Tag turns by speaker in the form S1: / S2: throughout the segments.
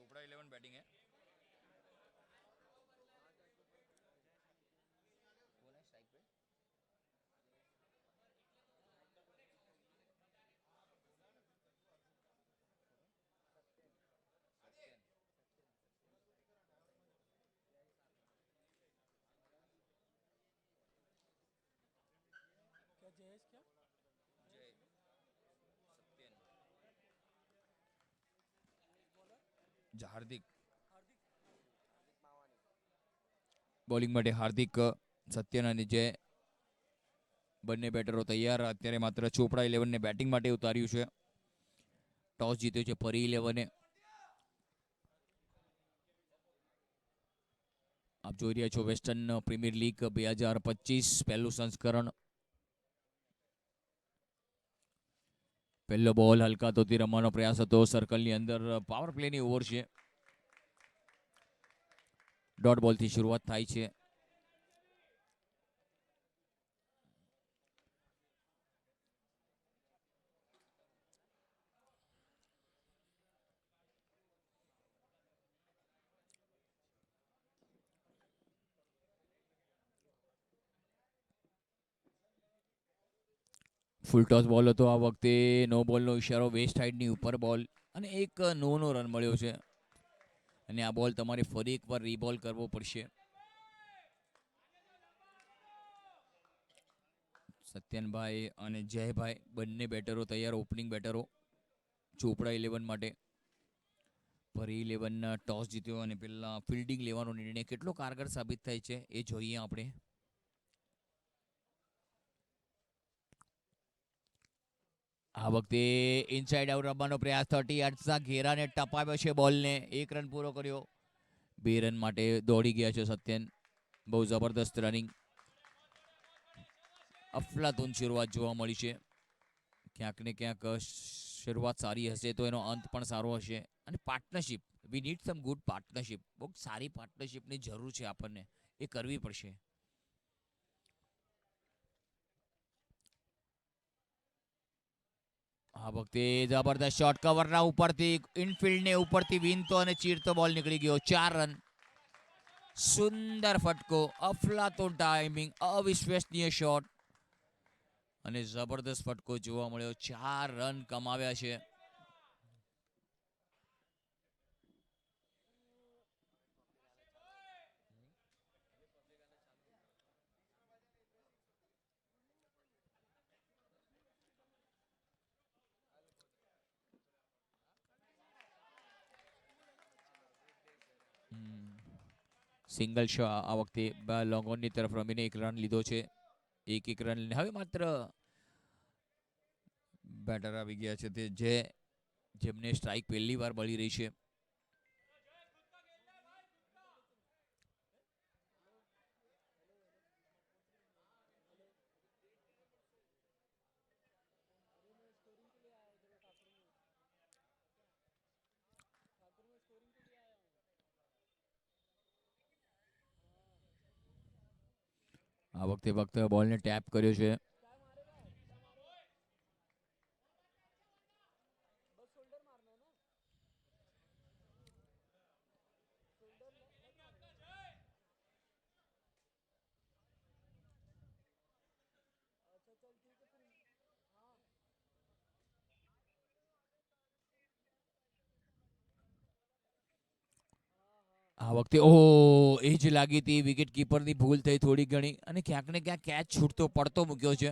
S1: Chopra 11 batting है। कौन है स्ट्राइक पे? सत्यन।
S2: क्या जयेश क्या
S1: जय सत्यन।
S2: बॉलर
S1: हार्दिक।
S2: हार्दिक
S1: બોલિંગ માટે હાર્દિક, સત્યન અને જય બંને બેટરો તૈયાર. અત્યારે માત્ર ચોપડા 11ને બેટિંગ માટે ઉતાર્યું છે. ટોસ જીત્યો છે પરી 11એ. આપ જોઈ રહ્યા છો વેસ્ટર્ન પ્રીમિયર લીગ 2025 પહેલું સંસ્કરણ. પહેલો બોલ હલકાતોથી રમવાનો પ્રયાસ હતો. સર્કલની અંદર પાવર પ્લેની ઓવર છે. ડોટ બોલથી શરૂઆત થાય છે. ફૂલ ટોસ બોલ હતો આ વખતે. નો બોલનો ઇશારો, વેસ્ટ સાઇડની ઉપર બોલ અને એક નો રન મળ્યો છે. અને આ બોલ તમારે ફરી એકવાર રીબોલ કરવો પડશે. સત્યનભાઈ અને જયભાઈ બંને બેટરો તૈયાર, ઓપનિંગ બેટરો ચોપડા 11 માટે. પરી 11 ટોસ જીત્યો અને પેલા ફિલ્ડિંગ લેવાનો નિર્ણય કેટલો કારગર સાબિત થાય છે એ જોઈએ આપણે. આ વખતે ઇનસાઇડ આઉટ રમવાનો પ્રયાસ. 30 યાર્ડ્સના ઘેરાને ટપાવ્યો છે બોલને. 1 રન પૂરો કર્યો. 2 રન માટે દોડી ગયા છે સત્યન. બહુ જબરદસ્ત રનિંગ. અફલાતુન શરૂઆત જોવા મળી છે. ક્યાંક ને ક્યાંક શરૂઆત સારી હશે તો એનો અંત પણ સારો હશે. અને partnership, we need some good partnership. બહુ સારી પાર્ટનરશિપની જરૂર છે આપણને, એ કરવી પડશે. આ વખતે જબરદસ્ત શોટ કવરના ઉપરથી, ઇનફિલ્ડને ઉપરથી વીનતો અને ચીરતો બોલ નીકળી ગયો. 4 રન. સુંદર ફટકો, અફલાતુન ટાઈમિંગ, અવિશ્વસનીય શોટ અને જબરદસ્ત ફટકો જોવા મળ્યો. 4 રન કમાવ્યા છે. સિંગલ શો આ વખતે લોંગ ઓનની તરફ રમીને 1 રન લીધો છે. 1 રન લઈને હવે માત્ર બેટર આવી ગયા છે તે જેમને સ્ટ્રાઇક પહેલી વાર મળી રહી છે. આ વખતે ફક્ત બોલને ટેપ કર્યો છે.
S2: बस शोल्डर मारना है ना शोल्डर लेग मारेगा अच्छा चल ठीक है फिर हाँ
S1: આ વખતે ઓહો, એ જ લાગી હતી. વિકેટ કીપરની ભૂલ થઈ થોડી ઘણી અને ક્યાંક ને ક્યાંક કેચ છૂટતો પડતો મૂક્યો છે.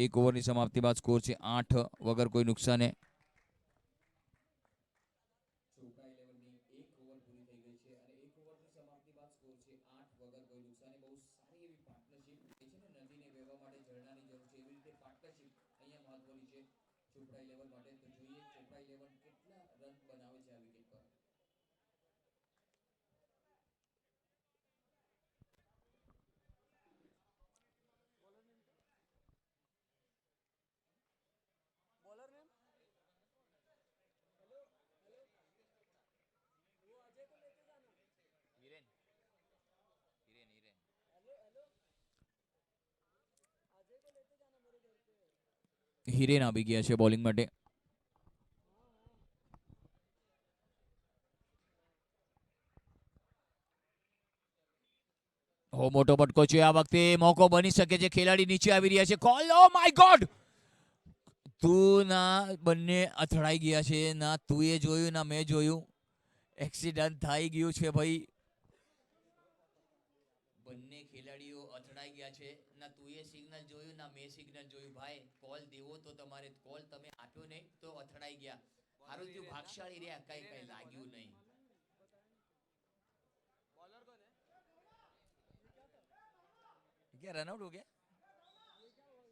S1: 1 ઓવરની સમાપ્તિ બાદ સ્કોર છે 8 વગર કોઈ નુકસાને. ચોપડા 11ની 1 ઓવર પૂરી થઈ ગઈ છે અને 1 ઓવરની સમાપ્તિ બાદ સ્કોર છે 8 વગર કોઈ નુકસાને. બહુ સારી એવી પાર્ટનરશિપ છે ને. નદીને વહેવા માટે ઝરણાની જરૂર છે, એવી રીતે પાર્ટનરશિપ અહીંયા મહત્વની છે ચોપડા 11 માટે. તો જોઈએ ચોપડા 11 કેટલા રન બનાવે છે આ વિકેટ પર.
S2: बॉलर नेम हेलो हेलो वो अजय को लेते जाना
S1: હિરેન હિરેન હિરેન
S2: हेलो हेलो अजय को लेते जाना मेरे घर पे
S1: હિરેન આવી ગયા છે બોલિંગ માટે.
S2: हाँ हाँ
S3: બહુ મોટો બટકો છે આ વખતે. મોકો બની શકે છે. ખેલાડી નીચે આવી રહ્યા છે. Call, O my God! તું ના બંને અથડાઈ ગયા છે. ના તું એ જોયું ના મેં જોયું. એક્સિડન્ટ થઈ ગયું છે ભાઈ. બંને ખેલાડીઓ અથડાઈ ગયા છે. ના તું એ સિગ્નલ જોયું ના મેં સિગ્નલ જોયું. ભાઈ કોલ દેવો તો તમારે, કોલ તમે આપ્યો નહીં તો અથડાઈ ગયા. હારું થયું ભાગશાળી રહ્યા, કઈ કઈ લાગ્યું નહીં.
S2: बॉलर कौन है?
S3: क्या रनआउट हो गया?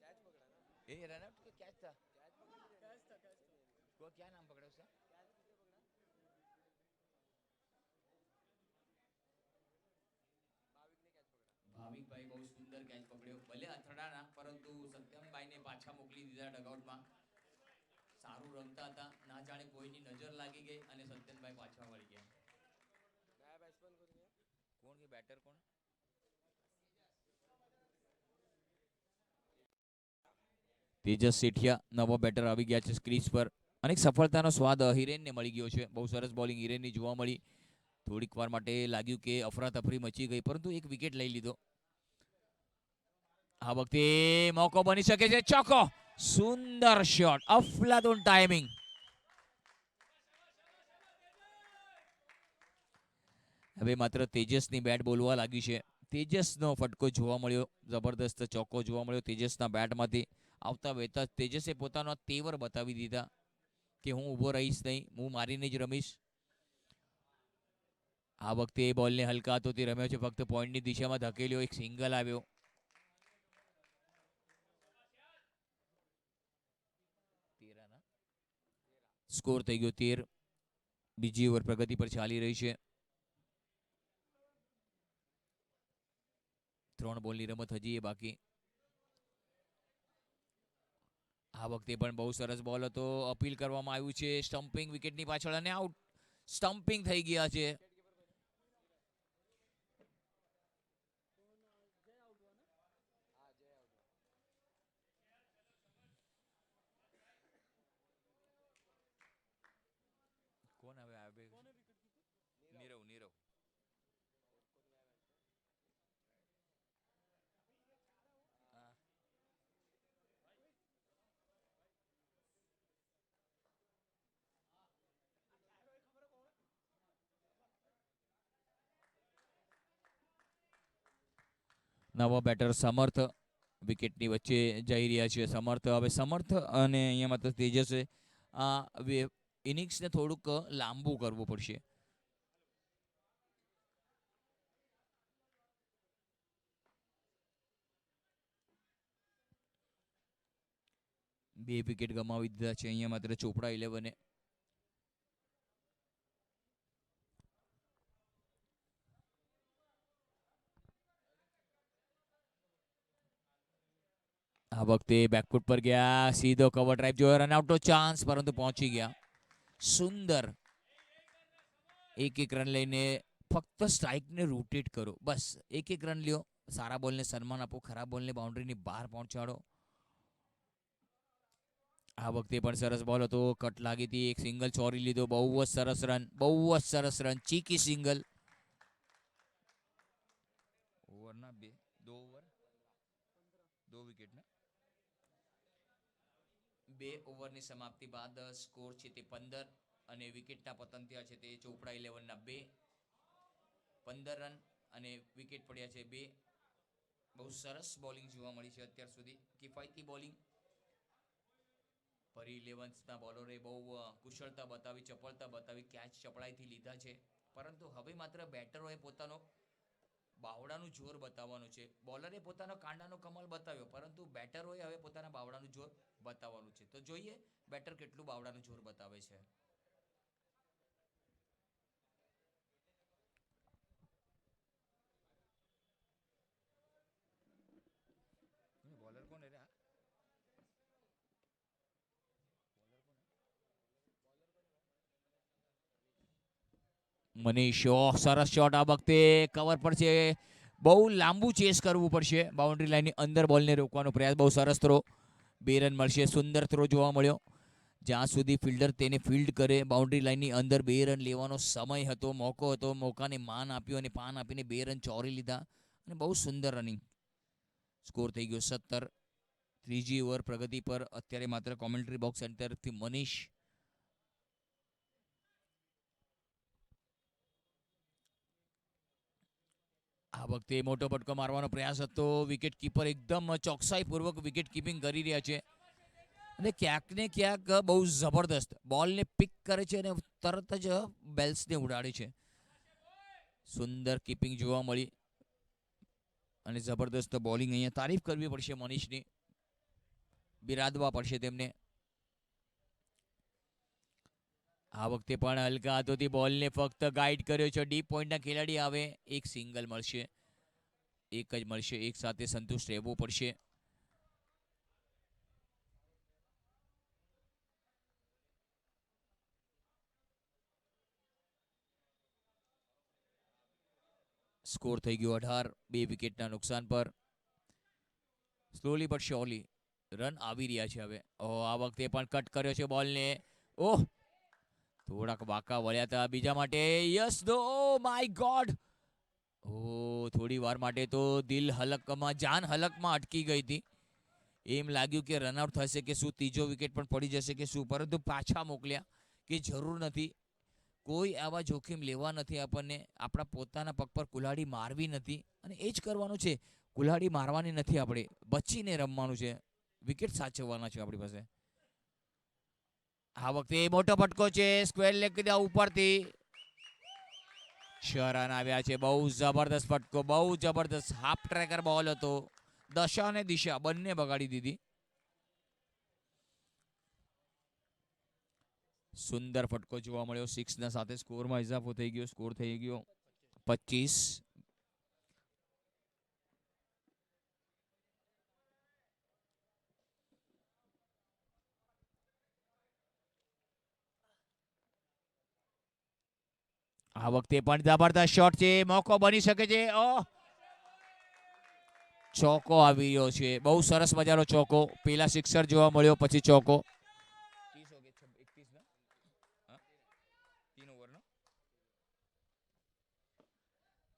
S2: कैच पकड़ा ना,
S3: ये रनआउट का कैच था.
S2: कैच था
S3: वो क्या नाम पकड़ा उसका? ભાવિકભાઈ બહુ સુંદર કેચ પકડ્યો. ભલે અથડાણા પરંતુ સત્યમભાઈને પાછા મોકલી દીધા ડગઆઉટમાં. સારું રમતા હતા. ના જાણે કોઈની નજર લાગી ગઈ અને સત્યમભાઈ પાછા વળી ગયા.
S2: नया बैट्समैन कौन है?
S3: કોણ કે બેટર કોણ? તેજસ સેઠિયા નવો બેટર આવી ગયા છે ક્રીઝ પર. અને સફળતાનો સ્વાદ હિરેનને મળી ગયો છે. બહુ સરસ બોલિંગ હિરેનની જોવા મળી. થોડીક વાર માટે લાગ્યું કે અફરાતફરી મચી ગઈ પરંતુ એક વિકેટ લઈ લીધો. આ વખતે મોકો બની શકે છે. ચોકો, સુંદર શોટ, અફલાતુન ટાઈમિંગ. હવે માત્ર તેજસની બેટ બોલવા લાગી છે. તેજસનો ફટકો જોવા મળ્યો. જબરદસ્ત ચોક્કો જોવા મળ્યો તેજસના બેટમાંથી. આવતા વહેતા તેજસે પોતાનો તેવર બતાવી દીધા કે હું ઊભો રહીશ નહીં, હું મારીને જ રમીશ. આ વખતે એ બોલને હલકા હાથોથી રમ્યો છે. ફક્ત પોઈન્ટની દિશામાં ધકેલ્યો. એક સિંગલ આવ્યો. સ્કોર થઈ ગયો 13. બીજી ઓવર પ્રગતિ પર ચાલી રહી છે. 3 બોલની રમત હજી એ બાકી. આ વખતે પણ બહુ સરસ બોલ હતો. અપીલ કરવામાં આવ્યું છે. સ્ટમ્પિંગ વિકેટની પાછળ અને આઉટ. સ્ટમ્પિંગ થઈ ગયા છે. કોણ હવે આવે? નીરવ. નવો બેટર સમર્થ વિકેટની વચ્ચે જઈ રહ્યા છે. હવે સમર્થ અને અહીંયા માત્ર તેજસે આ ઇનિંગ્સને થોડુંક લાંબુ કરવું પડશે. બે વિકેટ ગમાવી દીધા છે અહીંયા માત્ર ચોપડા 11. આ વખતે બેકફૂટ પર ગયા. સીધો કવર ડ્રાઈવ જોયો. રનઆઉટનો ચાન્સ પરંતુ પહોંચી ગયા. સુંદર. એક રન લઈને ફક્ત સ્ટ્રાઇકને રોટેટ કરો. બસ એક રન લ્યો. સારા બોલને સન્માન આપો. ખરાબ બોલને બાઉન્ડ્રીની બહાર પહોંચાડો. આ વખતે પણ સરસ બોલ હતો. કટ લાગી હતી. એક સિંગલ ચોરી લીધો. બહુ જ સરસ રન. ચીકી સિંગલ. ઓવરના દો વિકેટ ના 2 ઓવરની સમાપ્તિ બાદ સ્કોર છે તે 15 અને વિકેટના પતન થયા છે તે ચોપડા 11 ના 2. 15 રન અને વિકેટ પડ્યા છે 2. બહુ સરસ બોલિંગ જોવા મળી છે અત્યાર સુધી. કિફાયતી બોલિંગ. પરી 11ના બોલરે બહુ કુશળતા બતાવી, ચપળતા બતાવી. કેચ ચપળાઈથી લીધા છે પરંતુ હવે માત્ર બેટરોએ પોતાનો બાવડાનું જોર બતાવવાનું છે. બોલરે પોતાનો કાંડાનો કમાલ બતાવ્યો પરંતુ બેટરોએ હવે પોતાના બાવડાનું જોર બતાવવાનું છે. તો જોઈએ બેટર કેટલું બાવડાનું જોર બતાવે છે. બોલર કોણ રે? મનીષ. સરસ શોટ. આ વખતે કવર પર છે. બહુ લાંબુ ચેસ કરવું પડશે. બાઉન્ડ્રી લાઈનની અંદર બોલને રોકવાનો પ્રયાસ. બહુ સરસ થ્રો. 2 રન મળશે. સુંદર થ્રો જોવા મળ્યો. જ્યાં સુધી ફિલ્ડર તેને ફિલ્ડ કરે. બાઉન્ડ્રી લાઈનની અંદર 2 રન લેવાનો સમય હતો, મોકો હતો. મોકાને માન આપ્યું અને પાન આપીને 2 રન ચોરી લીધા અને બહુ સુંદર રનિંગ. સ્કોર થઈ ગયો 17. ત્રીજી ઓવર પ્રગતિ પર અત્યારે માત્ર કોમેન્ટ્રી બોક્સ તરફથી મનીષ. આ વખતે મોટો ફટકો મારવાનો પ્રયાસ હતો. વિકેટ કીપર એકદમ ચોકસાઈપૂર્વક વિકેટ કીપિંગ કરી રહ્યા છે અને ક્યાંક ને ક્યાંક બહુ જબરદસ્ત બોલને પિક કરે છે અને તરત જ બેલ્સને ઉડાડે છે. સુંદર કીપિંગ જોવા મળી અને જબરદસ્ત બોલિંગ. અહીંયા તારીફ કરવી પડશે મનીષની, બિરાદવા પડશે તેમને. આ વખતે પણ હલકા હાથોથી બોલને ફક્ત ગાઈડ કર્યો છે. ડીપ પોઈન્ટના ખેલાડી આવે એક સિંગલ મળશે, એક જ મળશે. એક સાથે સંતુષ્ટ રહેવું પડશે. સ્કોર થઈ ગયો 18. 2 વિકેટના નુકસાન પર. સ્લોલી બટ શ્યોરલી રન આવી રહ્યા છે હવે. આ વખતે પણ કટ કર્યો છે બોલને. ઓહ, થોડાક વાંકા વળ્યા હતા બીજા માટે. Yes no, oh my god. થોડી વાર માટે તો દિલ હલકમાં, જાન હલકમાં અટકી ગઈ હતી. એમ લાગ્યું કે રનઆઉટ થશે કે શું, ત્રીજો વિકેટ પણ પડી જશે કે શું, પરંતુ પાછા મોકલ્યા કે જરૂર નથી. કોઈ આવા જોખમ લેવા નથી આપણને. આપણા પોતાના પગ પર કુલ્હાડી મારવી નથી અને એ જ કરવાનું છે. કુલ્હાડી મારવાની નથી, આપણે બચીને રમવાનું છે. વિકેટ સાચવવાના છે આપણી પાસે. આ વખતે મોટો ફટકો છે, સ્ક્વેર લેગ ઉપરથી 6 રન આવ્યા છે. બહુ જબરદસ્ત ફટકો, બહુ જબરદસ્ત. હાફ ટ્રેકર બોલ હતો, દશા અને દિશા બંને બગાડી દીધી. સુંદર ફટકો જોવા મળ્યો. 6 ના સાથે સ્કોરમાં ઇજાફો થઈ ગયો. સ્કોર થઈ ગયો 25. આ વખતે પણ જબરદસ્ત શોટ છે, મોકો બની શકે છે. ચોકો આવી રહ્યો છે, બહુ સરસ મજાનો ચોકો. પેલા સિક્સર જોવા મળ્યો, પછી ચોકો.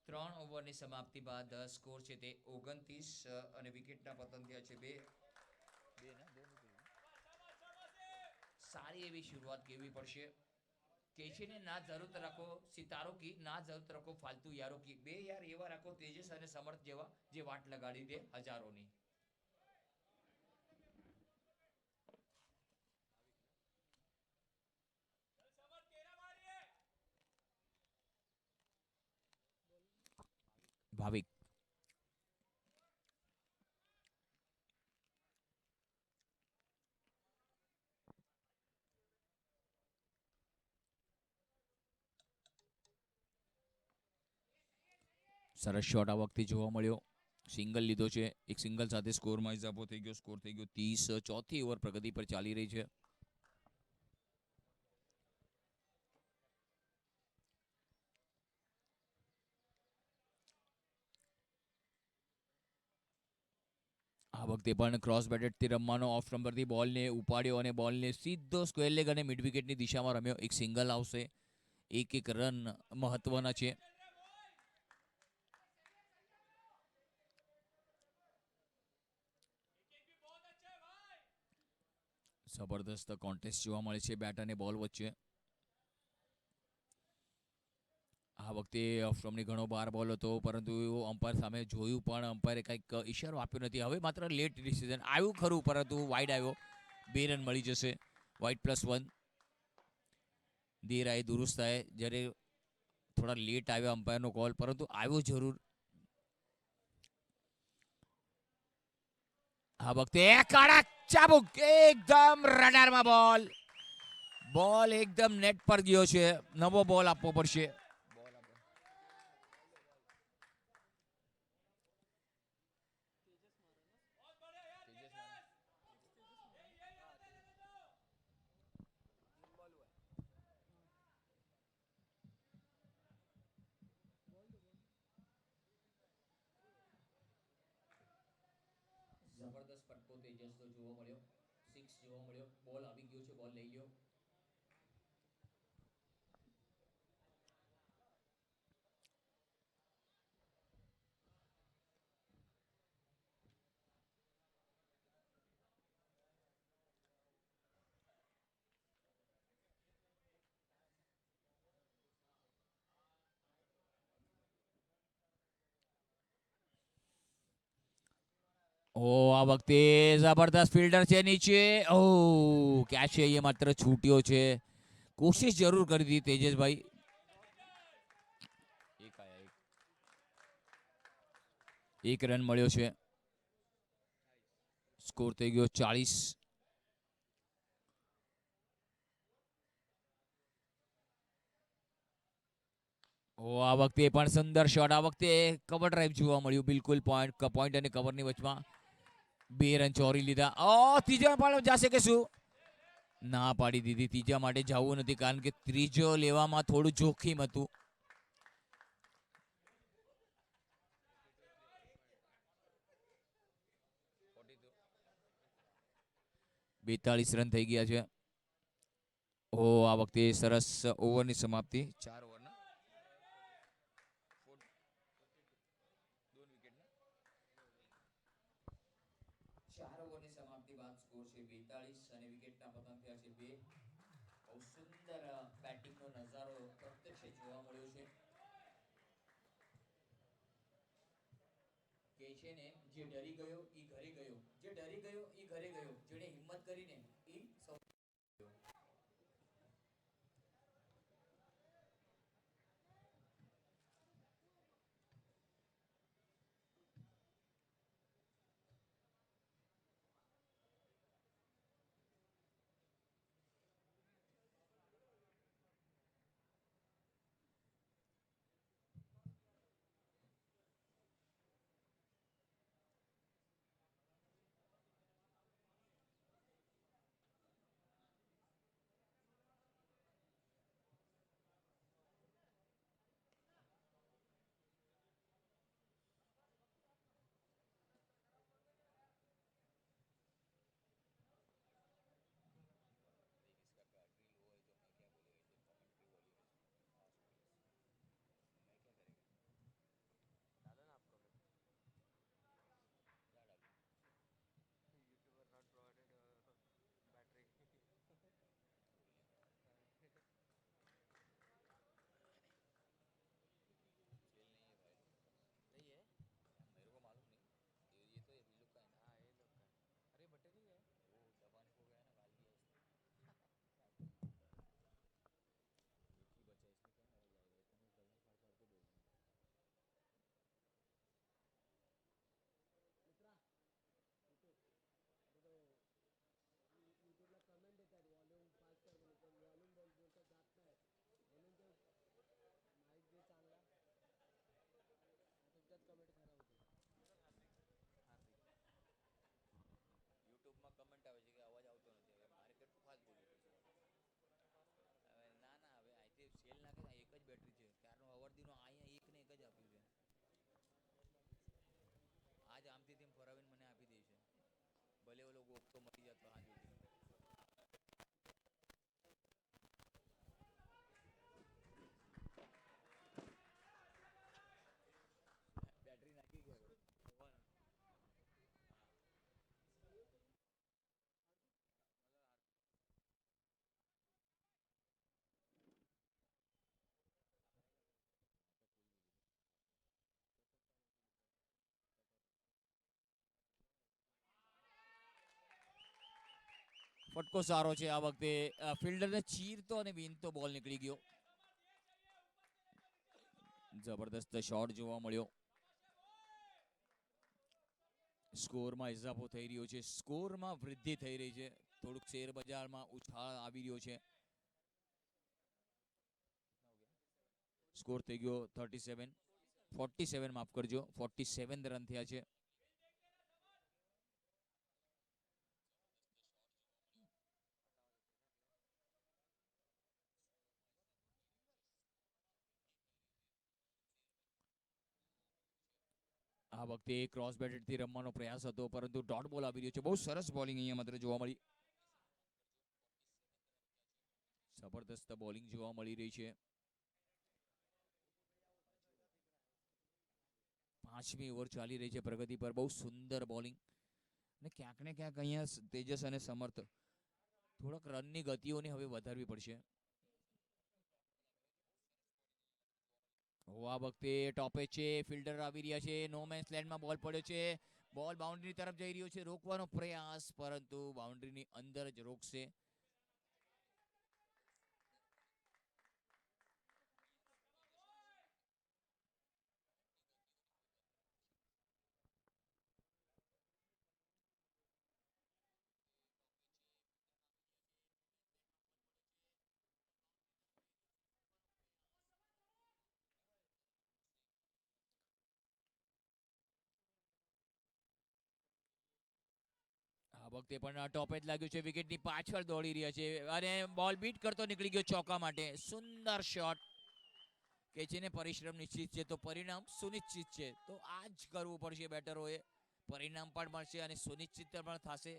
S3: 3 ઓવરની સમાપ્તિ બાદ સ્કોર છે તે 29 અને વિકેટના પતન થયા છે 2. સારી એવી શરૂઆત કેવી પડશે. कहते ने ना जरूरत रखो सितारों की, ना जरूरत रखो फालतू यारों की. બે યાર એવા રાખો તેજસ અને સમર્થ જેવા, જે વાટ લગાડી દે હજારોની. ભાવિક સરસ શોટ આ વખતે જોવા મળ્યો. સિંગલ લીધો છે. એક સિંગલ સાથે સ્કોરમાં ઇજાફો થઈ ગયો. સ્કોર થઈ ગયો 30. ચોથી ઓવર પ્રગતિ પર ચાલી રહી છે. આ વખતે પણ ક્રોસ બેટેડથી રમવાનો. ઓફ નંબરથી બોલને ઉપાડ્યો અને બોલને સીધો સ્ક્વેર લેગ અને મિડ વિકેટની દિશામાં રમ્યો. એક સિંગલ આવશે. એક રન મહત્વના છે. જબરદસ્ત કોન્ટેસ્ટ જોવા મળે છે બેટ અને બોલ વચ્ચે. આ વખતે ઓફસ્ટમ્પની ઘણો બાર બોલ હતો, પરંતુ અમ્પાયર સામે જોયું પણ અમ્પાયરે કંઈક ઈશારો આપ્યો નથી. હવે માત્ર લેટ ડિસિઝન આવ્યું ખરું, પરંતુ વાઇડ આવ્યો. 2 રન મળી જશે. વાઇડ +1. દેરાએ દુરુસ્ત થાય જ્યારે થોડા લેટ આવ્યો અમ્પાયરનો કોલ, પરંતુ આવ્યો જરૂર. આ વખતે કડક ચાબુક, એકદમ રડારમાં બોલ. બોલ એકદમ નેટ પર ગયો છે. નવો બોલ આપવો પડશે. જબરદસ્ત ફટકો તેજસનો જોવા મળ્યો. 6 જોવા મળ્યો. બોલ આવી ગયો છે, બોલ લઈ લ્યો. ઓ આ વખતે જબરદસ્ત ફિલ્ડર છે નીચે. ઓ કેચ છે એ માત્ર છૂટ્યો છે. કોશિશ જરૂર કરી હતી તેજસભાઈ. એક રન મળ્યો છે. સ્કોર થઈ ગયો 40. ઓ આ વખતે પણ સુંદર શોટ. આ વખતે કવર ડ્રાઈવ જોવા મળ્યું. બિલકુલ પોઈન્ટ અને કવરની વચમાં 2 રન ચોરી લીધા. ત્રીજા પણ જશે કે શું? ના પાડી દીધી. ત્રીજા માટે જવું નથી કારણ કે ત્રીજો લેવામાં થોડું જોખીમ હતું. 42 રન થઈ ગયા છે. આ વખતે સરસ ઓવરની સમાપ્તિ. 4 ઓવરના
S1: 4 ઓવરની સમાપ્તિ બાદ સ્કોર છે 42 અને વિકેટના પતન થયા છે 2. બહુ સુંદર બેટિંગનો નજારો પ્રત્યક્ષ જોવા મળ્યો છે. કે છે ને જે ડરી ગયો ઈ ઘરે ગયો, જે ડરી ગયો ઈ ઘરે ગયો, જેણે હિંમત કરીને ઈ
S3: ફટકો સારો છે આ વખતે. ફિલ્ડરને ચીરતો અને વીનતો બોલ નીકળી ગયો. જબરદસ્ત શોટ જોવા મળ્યો. સ્કોરમાં ઇજાફો થઈ રહ્યો છે. સ્કોરમાં વૃદ્ધિ થઈ રહી છે. થોડુંક શેર બજારમાં ઉછાળ આવી રહ્યો છે. સ્કોર થઈ ગયો 47 માફ કરજો. 47 રન થયા છે. આ વખતે ક્રોસ બેટેડ થી રમવાનો પ્રયાસ હતો પરંતુ ડોટ બોલ આવી રહ્યો છે. બહુ સરસ બોલિંગ અહીંયા માત્ર જોવા મળી. જબરદસ્ત બોલિંગ જોવા મળી રહી છે. 5મી ઓવર ચાલી રહી છે પ્રગતિ પર. બહુ સુંદર બોલિંગ અને ક્યાંક ને ક્યાંક અહીંયા તેજસ અને સમર્થ થોડાક રનની ગતિઓને હવે વધારવી પડશે. આ વખતે ટોપે છે. ફિલ્ડર આવી રહ્યા છે. નો મેન્સ લેન્ડમાં બોલ પડ્યો છે. બોલ બાઉન્ડ્રી તરફ જઈ રહ્યો છે, રોકવાનો પ્રયાસ, પરંતુ બાઉન્ડ્રીની અંદર જ રોકશે. આ વખતે પણ ટોપે જ લાગ્યું છે, વિકેટની પાછળ દોડી રહ્યા છે અને બોલ બીટ કરતો નીકળી ગયો ચોકા માટે. સુંદર શોટ કે જેને પરિશ્રમ નિશ્ચિત છે તો પરિણામ સુનિશ્ચિત છે. તો આ જ કરવું પડશે બેટરોએ. પરિણામ પણ મળશે અને સુનિશ્ચિત પણ થશે.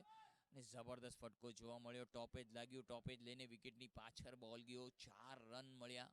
S3: અને જબરદસ્ત ફટકો જોવા મળ્યો. ટોપે જ લાગ્યું, ટોપે જ લઈને વિકેટની પાછળ બોલ ગયો. 4 રન મળ્યા.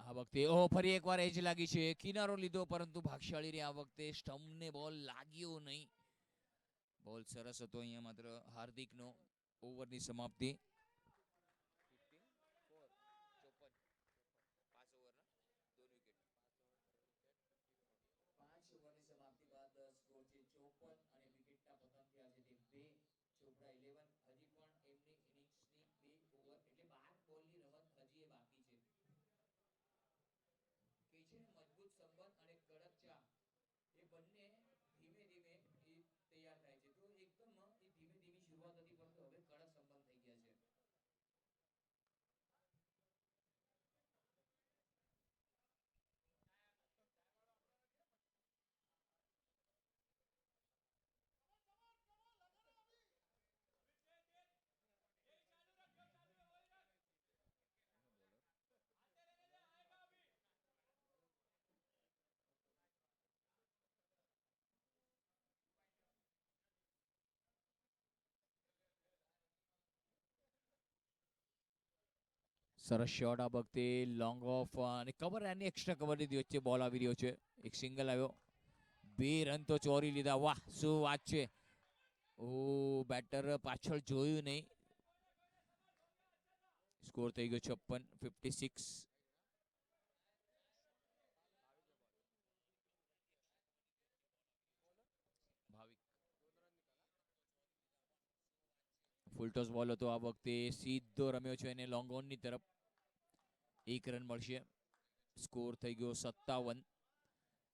S3: આ વખતે ફરી એકવાર એજ લાગી છે. કિનારો લીધો પરંતુ ભાગશાળી રે આ વખતે સ્ટમ્પને બોલ લાગ્યો નહીં. બોલ સરસ હતો અહીંયા માત્ર હાર્દિકનો. ઓવરની સમાપ્તિ.
S1: 5 ઓવરની સમાપ્તિ બાદ સ્કોર છે 54 અને વિકેટના પતન થયા છે તે 2. ચોપડા 11 હજી પણ એમની ઇનિંગ્સની 2 ઓવર એટલે 12 બોલની રમત હજી એ બાકી છે. કે છે ને મજબૂત સંબંધ અને કડક ચાહ એ બંને ધીમે ધીમે એ તૈયાર થાય છે. તો એકદમ એ ધીમે ધીમી શરૂઆત હતી પરંતુ હવે કડક સંબંધ થઈ ગયા છે.
S3: સરસ શોટ આ વખતે લોંગ ઓફ અને કવર અને એક્સ્ટ્રા કવરની વચ્ચે બોલ આવી રહ્યો છે. એક સિંગલ આવ્યો. 2 રન તો ચોરી લીધા. વાહ, શું વાત છે. બેટર પાછળ જોયું નહીં. સ્કોર થઈ ગયો 56, 56. ભાવિક ફૂલટોસ બોલ હતો આ વખતે. સીધો રમ્યો છે અને લોંગ ઓનની તરફ. 1 રન મળશે. સ્કોર થઈ ગયો 57.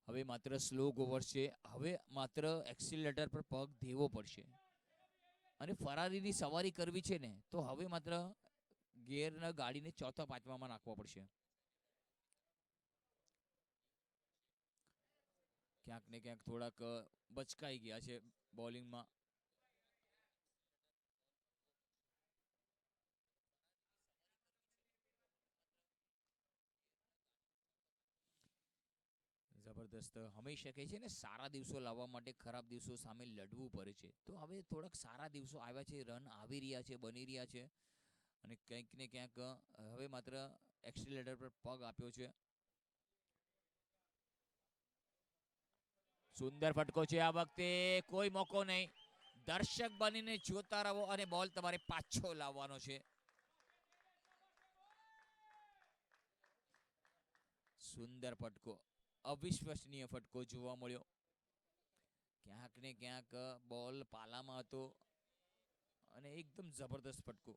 S3: હવે માત્ર સ્લો ઓવર છે. હવે માત્ર એક્સિલેટર પર પગ દેવો પડશે અને ફરારીની સવારી કરવી છે ને તો હવે માત્ર ગેરના ગાડીને ચોથા પાંચમામાં નાખવા પડશે. ક્યાંક ને ક્યાંક થોડાક બચકાઈ ગયા છે બોલિંગમાં. જબરદસ્ત. હંમેશા કહે છે ને સારા દિવસો લાવવા માટે ખરાબ દિવસો સામે લડવું પડે છે. તો હવે થોડાક સારા દિવસો આવ્યા છે. રન આવી રહ્યા છે, બની રહ્યા છે અને કંઈક ને ક્યાંક હવે માત્ર એક્સિલેટર પર પગ આપ્યો છે. સુંદર ફટકો છે આ વખતે. કોઈ મોકો નહીં. દર્શક બનીને જોતા રહો અને બોલ તમારે પાછો લાવવાનો છે. સુંદર ફટકો, અવિશ્વસનીય ફટકો જોવા મળ્યો. ક્યાંક ને ક્યાંક બોલ પાલામાં હતો અને એકદમ જબરદસ્ત ફટકો.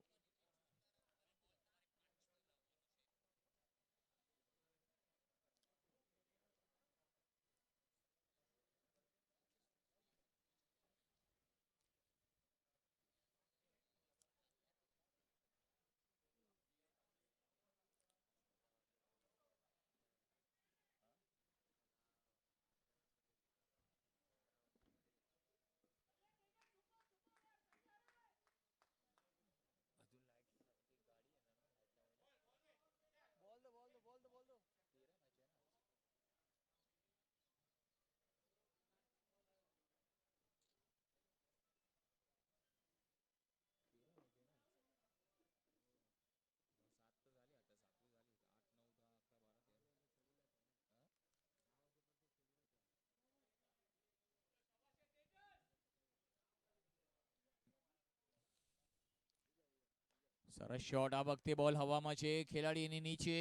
S3: સરસ શોટ. આ વખતે બોલ હવામાં છે, ખેલાડી એની નીચે.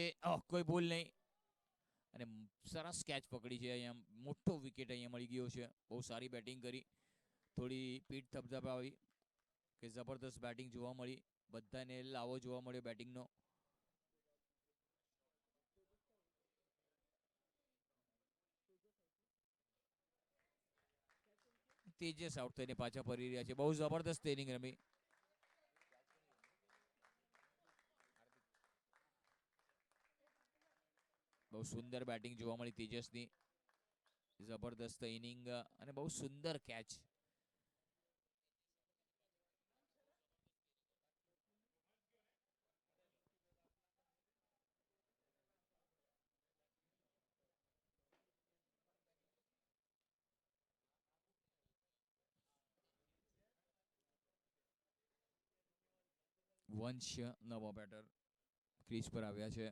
S3: કોઈ ભૂલ નહીં. અને સરસ કેચ પકડી છે. અહીંયા મોટો વિકેટ અહીંયા મળી ગયો છે. બહુ સારી બેટિંગ કરી. થોડી પીઠ થપથપાવી કે જબરદસ્ત બેટિંગ જોવા મળી. બધાને લાવો જોવા મળ્યો બેટિંગનો. તેજસ આઉટ થઈને પાછા ફરી રહ્યા છે. બહુ જબરદસ્ત ઇનિંગ રમી. બહુ સુંદર બેટિંગ જોવા મળી તેજસની. જબરદસ્ત ઇનિંગ અને બહુ સુંદર કેચ. વંશ નવો બેટર ક્રીઝ પર આવ્યા છે.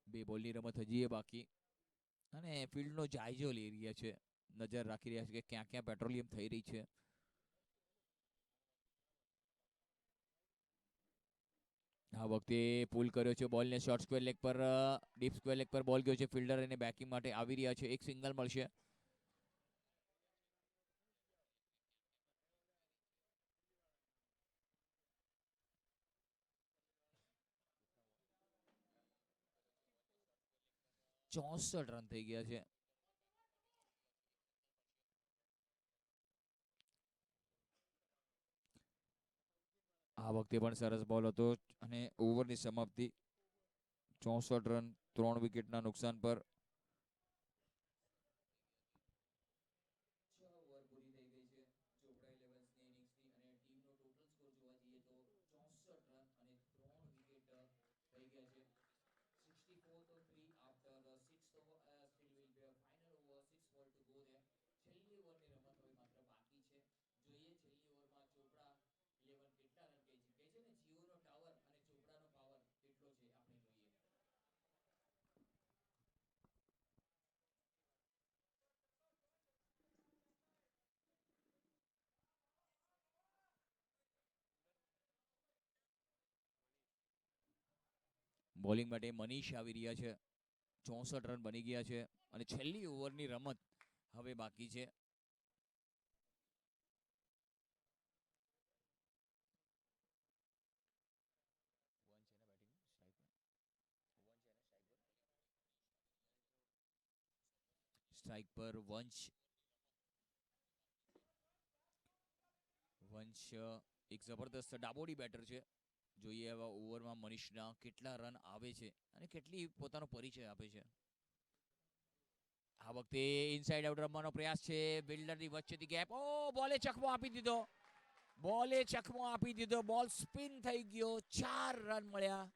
S3: બે બોલની રમત હજી એ બાકી અને ફિલ્ડનો જાયજો લઈ રહ્યા છે. નજર રાખી રહ્યા છે કે ક્યાં ક્યાં પેટ્રોલિયમ થઈ રહી છે. આ વખતે પુલ કર્યો છે બોલને શોર્ટ સ્ક્વેર લેગ પર. ડીપ સ્ક્વેર લેગ પર બોલ ગયો છે. ફિલ્ડર એને બેકિંગ માટે આવી રહ્યા છે. એક સિંગલ મળશે. ચોસઠ રન થઈ ગયા છે. આ વખતે પણ સરસ બોલ હતો અને ઓવરની સમાપ્તિ 64 રન 3 વિકેટના નુકસાન પર.
S1: 6 ઓવર પૂરી થઈ ગઈ છે ચોપડા 11ની ઇનિંગ્સની અને ટીમનો ટોટલ સ્કોર જોવા જઈએ તો 64 રન અને 3 વિકેટ થઈ ગયા છે. 64 તો 3 after 6 over still will be a final over 6 ball to go there. છેલ્લી ઓવરની રમત હવે માત્ર બાકી છે. જોઈએ છેલ્લી ઓવરમાં ચોપડા 11 કેટલા રન કહે છે ને જીઓનો ટાવર અને ચોપડાનો પાવર કેટલો છે આપણે જોઈએ.
S3: બોલિંગ માટે મનીષ આવી રહ્યા છે. 64 રન બની ગયા છે અને છેલ્લી ઓવરની રમત હવે બાકી છે. સ્ટ્રાઇક પર વંશ. એક જબરદસ્ત ડાબોડી બેટર છે. જોઈએ એવા ઓવરમાં મનીષના કેટલા રન આવે છે અને કેટલી પોતાનો પરિચય આપે છે. આ વખતે ઇનસાઇડ આઉટ રમવાનો પ્રયાસ છે. બિલ્ડરની વચ્ચેથી ગેપ. બોલે ચકમો આપી દીધો. બોલ સ્પિન થઈ ગયો. 4 રન મળ્યા.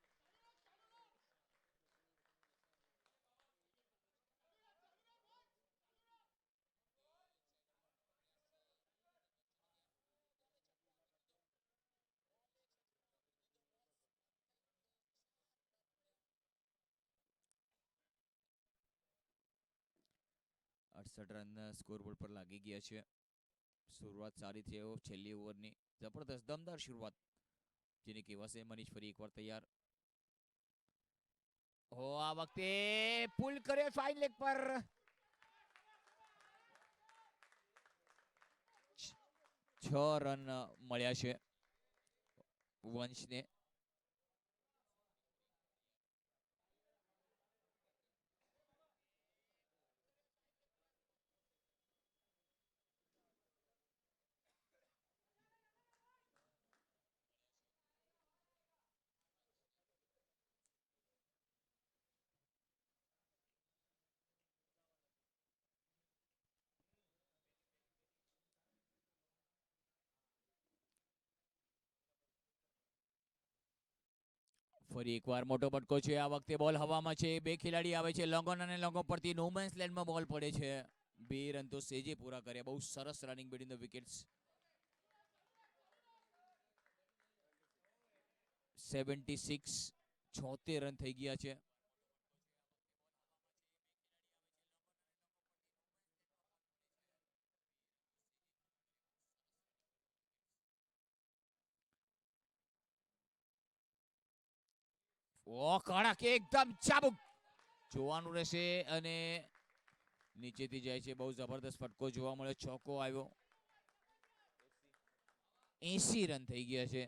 S3: અડસઠ રન સ્કોરબોર્ડ પર લાગી ગયા છે. શરૂઆત સારી થઈ છેલ્લી ઓવરની. જબરદસ્ત દમદાર શરૂઆત જેને કહેવાશે. મનીષ ફરી એકવાર તૈયાર. આ વખતે પુલ કર્યો ફાઇન લેગ પર. 6 રન મળ્યા છે વંશને. ફરી એકવાર મોટો બટકો છે. આ વખતે બોલ હવામાં છે. બે ખેલાડી આવે છે. લોંગ ઓન અને લોંગ ઓફ પરથી નો મેન્સ લેન્ડમાં બોલ પડે છે. 2 રન તો સેજે પૂરા કર્યા. બહુ સરસ running between the wickets. 76 76 run થઈ ગયા છે.
S4: ઓ કડક એકદમ ચાબુક જોવાનું રહેશે અને નીચેથી જાય છે. બહુ જબરદસ્ત ફટકો જોવા મળ્યો. ચોકો આવ્યો. 80 રન થઈ ગયા છે.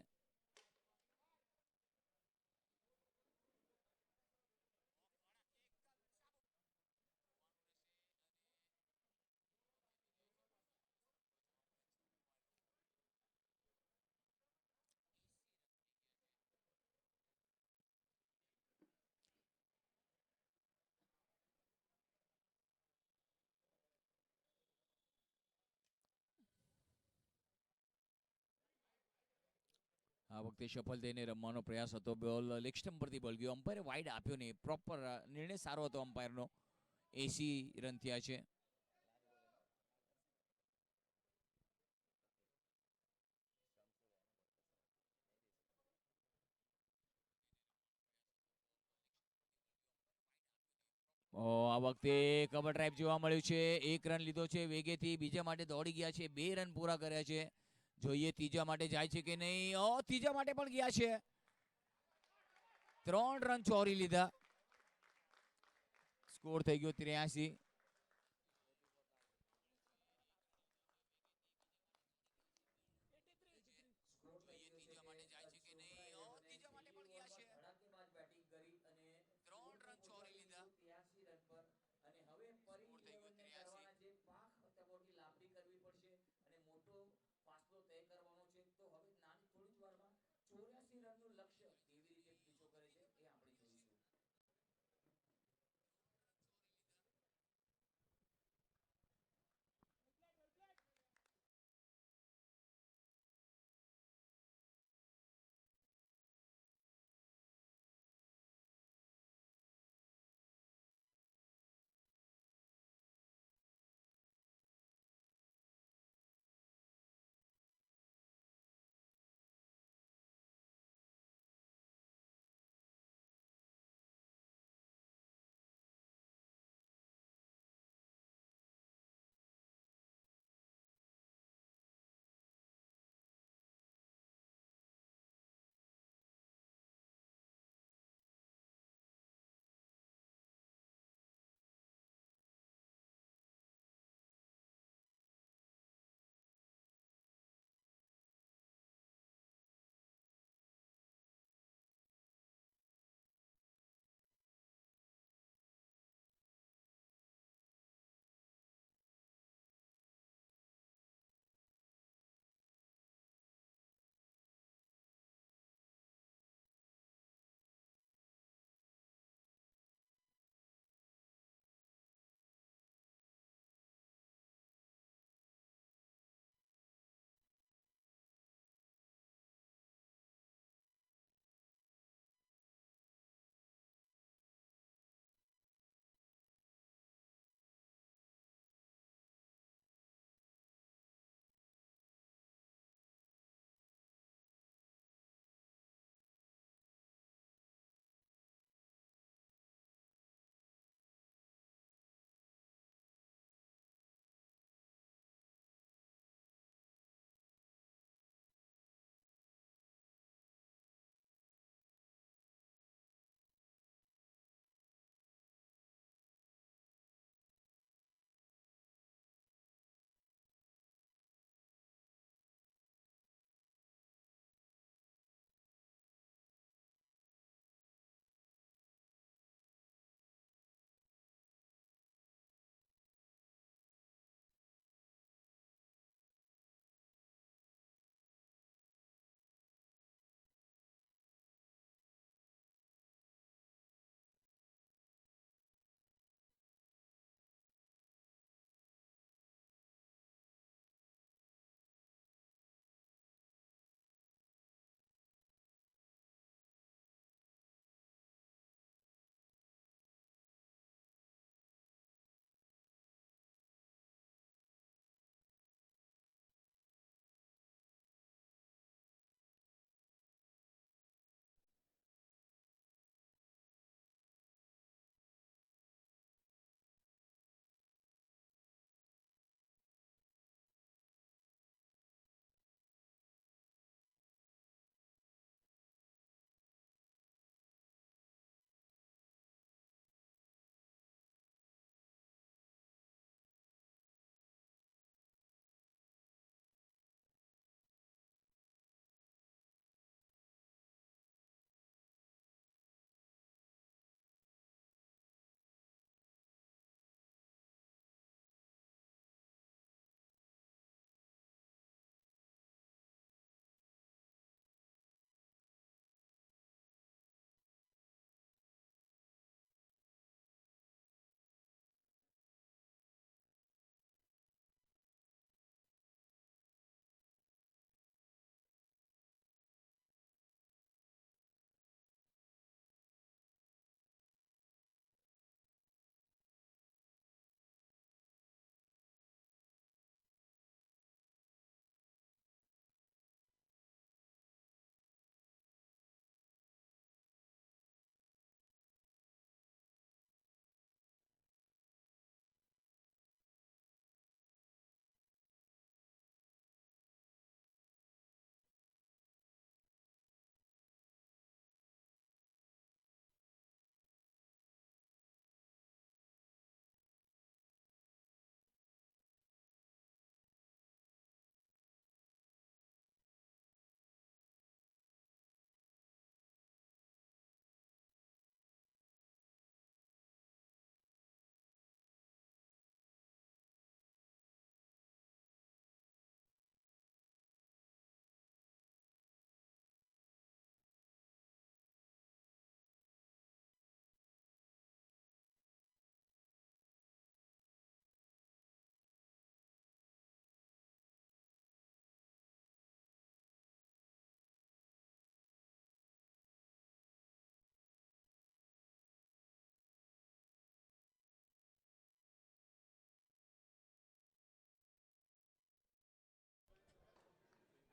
S4: આ વખતે સફળ થઈને રમવાનો પ્રયાસ હતો. બોલ લેગ સ્ટમ્પ પરથી બોલ ગયો. અમ્પાયરે વાઇડ આપ્યો નહીં. પ્રોપર નિર્ણય સારો હતો અમ્પાયરનો. 80 રન થયા છે. આ વખતે કવર ડ્રાઈવ જોવા મળ્યું છે. 1 રન લીધો છે વેગેથી. બીજા માટે દોડી ગયા છે. 2 રન પૂરા કર્યા છે. જોઈએ ત્રીજા માટે જાય છે કે નહીં. ત્રીજા માટે પણ ગયા છે. 3 રન ચોરી લીધા. સ્કોર થઈ ગયો 83.
S1: સ્કોર થઈ ગયો છે કે 116 બેટિંગ કરી અને
S4: 3 રન ચોરી લીધા.
S1: 83 રન પર અને હવે ફરી 11 ને કરવાના છે. પાક તબોટી લાંબી કરવી પડશે અને મોટો ફાસલો તય કરવાનો છે. તો હવે નાની થોડી જ વારમાં 84 રનનું લક્ષ્ય કેવી રીતે પીછો કરે છે એ આપણે જોઈશું.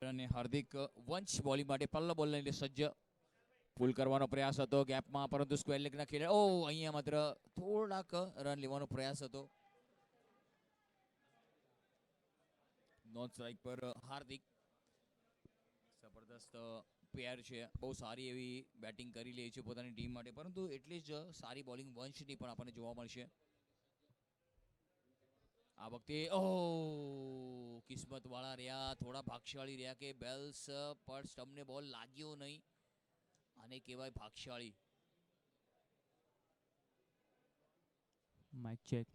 S4: અને હાર્દિક વંશ બોલિંગ માટે પહેલો બોલ લઈને સજ્જ. પુલ કરવાનો પ્રયાસ હતો ગેપમાં, પરંતુ સ્ક્વેર લેગના ખેલાડી અહીંયા માત્ર થોડાક રન લેવાનો પ્રયાસ હતો. નોન સ્ટ્રાઇક પર હાર્દિક. જબરદસ્ત પેર છે, બહુ સારી એવી બેટિંગ કરી લે છે પોતાની ટીમ માટે, પરંતુ એટલી જ સારી બોલિંગ વંશની પણ આપણને જોવા મળશે. આ વખતે કિસ્મત વાળા રહ્યા, થોડા ભાગશાળી રહ્યા કે બેલ્સ પર સ્ટમ્પને બોલ લાગ્યો નહીં, અને કહેવાય ભાગશાળી.
S2: Mic check.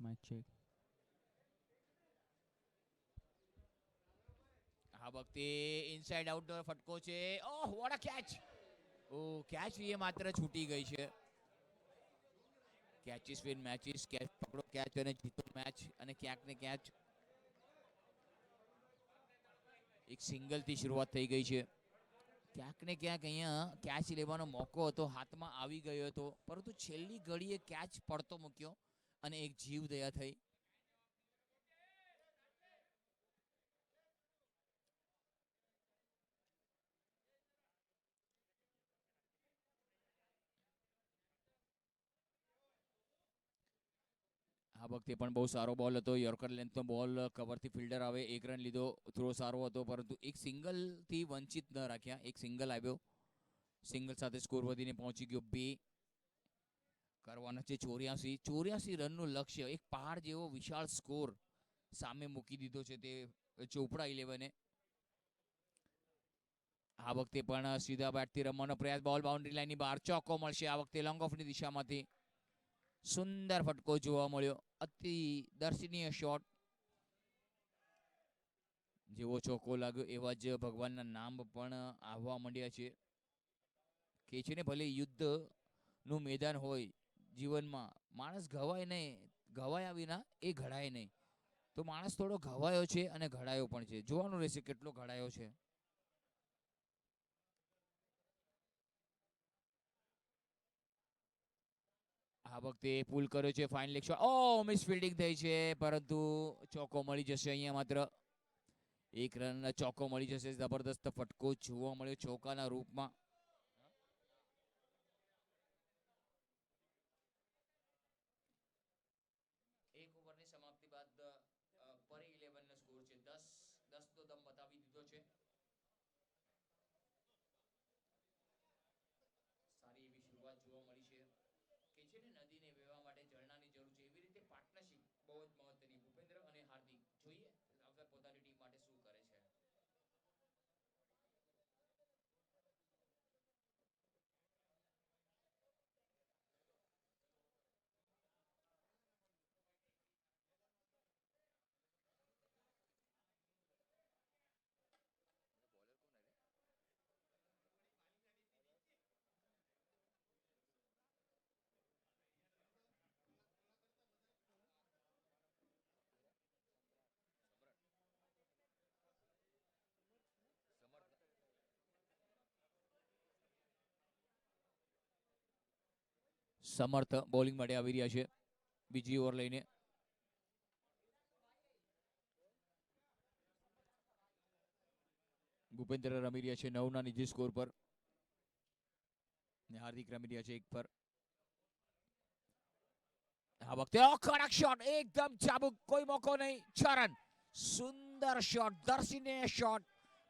S4: આ વખતે ઇનસાઇડ આઉટડોર ફટકો છે. What a catch! કેચ એ માત્ર છૂટી ગઈ છે. કેચિસ વિન મેચિસ, કેચ પકડો કેચ અને જીતો મેચ, અને ક્યાંક ને ક્યાંક એક સિંગલ થી શરૂઆત થઈ ગઈ છે. ક્યાંક ને ક્યાંક અહીંયા કેચ લેવાનો મોકો હતો, હાથમાં આવી ગયો હતો, પરંતુ છેલ્લી ઘડીએ કેચ પડતો મૂક્યો અને એક જીવ દયા થઈ. આ વખતે પણ બહુ સારો બોલ હતો, યોર્કર લેન્થનો બોલ, કવરથી ફિલ્ડર આવે, 1 રન લીધો, થ્રો સારો હતો, પરંતુ એક સિંગલથી વંચિત ન રાખ્યા. એક સિંગલ આવ્યો, સિંગલ સાથે સ્કોર વધીને પહોંચી ગયો 2. કરવાના છે 84 રનનું લક્ષ્ય. એક પહાડ જેવો વિશાળ સ્કોર સામે મૂકી દીધો છે તે ચોપડા 11એ. આ વખતે પણ સીધા બેટથી રમવાનો પ્રયાસ, બોલ બાઉન્ડ્રી લાઈનની બહાર, ચોક્કો મળશે આ વખતે લોંગ ઓફની દિશામાંથી. સુંદર ફટકો જોવા મળ્યો, અતિ દર્શનીય શોટ. જેવો ચોક્કો લાગ્યો એવા જ ભગવાનના નામ પણ આવવા માંડ્યા છે. કે છે ને, ભલે યુદ્ધનું મેદાન હોય જીવનમાં, માણસ ઘવાય નહીં, ઘવાયા વિના એ ઘડાય નહીં. તો માણસ થોડો ઘવાયો છે અને ઘડાયો પણ છે. જોવાનું રહેશે કેટલો ઘડાયો છે. આ વખતે પુલ કર્યો છે, fine leg shot. Miss fielding થઈ છે, પરંતુ ચોક્કો મળી જશે. અહીંયા માત્ર 1 રન ચોક્કો મળી જશે. જબરદસ્ત ફટકો જોવા મળ્યો ચોકાના રૂપમાં. એક ઓવરની સમાપ્તિ બાદ પરે 11 નો સ્કોર છે. 10 તો દમ બતાવી દીધો છે. સારી એવી શરૂઆત જોવા મળી છે. કે છે ને, નદીને વહેવા માટે ઝરણાની જરૂર છે, એવી રીતે પાર્ટનરશિપ બહુ જ મહત્વની. ભૂપેન્દ્ર અને હાર્દિક જોઈએ આગળ પોતાની ટીમ માટે શું કરે છે. સમર્થ બોલિંગ માટે આવી રહ્યા છે બીજી ઓવર લઈને. ભૂપેન્દ્ર રમી રહ્યા છે 9 ના નિજી સ્કોર પર, હાર્દિક રમી રહ્યા છે 1 પર. આ વખતે કડક શોટ, એકદમ ચાબુક, કોઈ મોકો નહીં. 6 રન. સુંદર શોટ, દર્શનીય શોટ.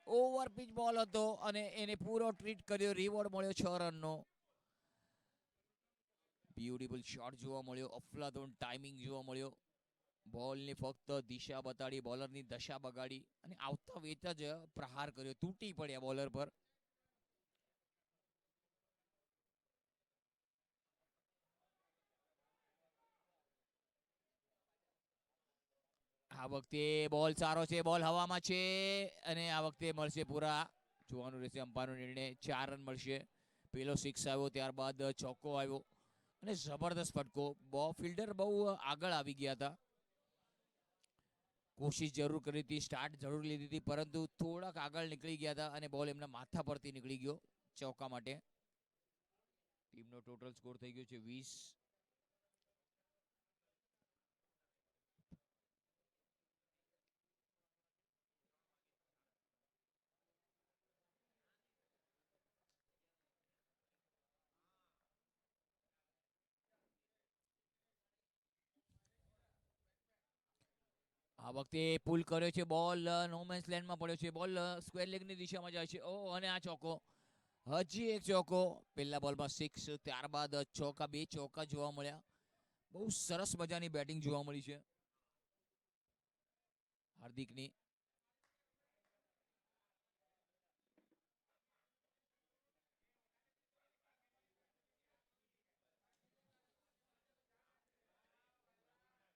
S4: ઓવર પિચ બોલ હતો અને એને પૂરો ટ્રીટ કર્યો, રિવોર્ડ મળ્યો 6 રનનો. બ્યુટીફુલ શોટ જોવા મળ્યો, અફલાતોન ટાઈમિંગ જોવા મળ્યો. બોલની ફક્ત દિશા બતાડી, બોલરની દશા બગાડી અને આવતા વેત જ પ્રહાર કર્યો, તૂટી પડ્યા બોલર પર. આ વખતે બોલ સારો છે, બોલ હવામાં છે અને આ વખતે મળશે પૂરા. જોવાનું રહેશે અમ્પાયરનો નિર્ણય. 4 રન મળશે. પેલો 6 આવ્યો, ત્યારબાદ ચોક્કો આવ્યો અને જબરદસ્ત ફટકો. ફિલ્ડર બહુ આગળ આવી ગયા હતા, કોશિશ જરૂર કરી હતી, સ્ટાર્ટ જરૂર લીધી હતી, પરંતુ થોડાક આગળ નીકળી ગયા હતા અને બોલ એમના માથા પરથી નીકળી ગયો ચોક્કા માટે. ટીમનો ટોટલ સ્કોર થઈ ગયો છે 20. આ વખતે પુલ કર્યો છે બોલ નો મેન્સ લેન્ડમાં પડ્યો છે બોલ સ્ક્વેર લેગની દિશામાં જાય છે ઓ અને આ ચોકો હજી એક ચોકો પહેલા બોલમાં 6 ત્યારબાદ ચોકા 2 ચોકા જોવા મળ્યા બહુ સરસ મજાની બેટિંગ જોવા મળી છે હાર્દિકની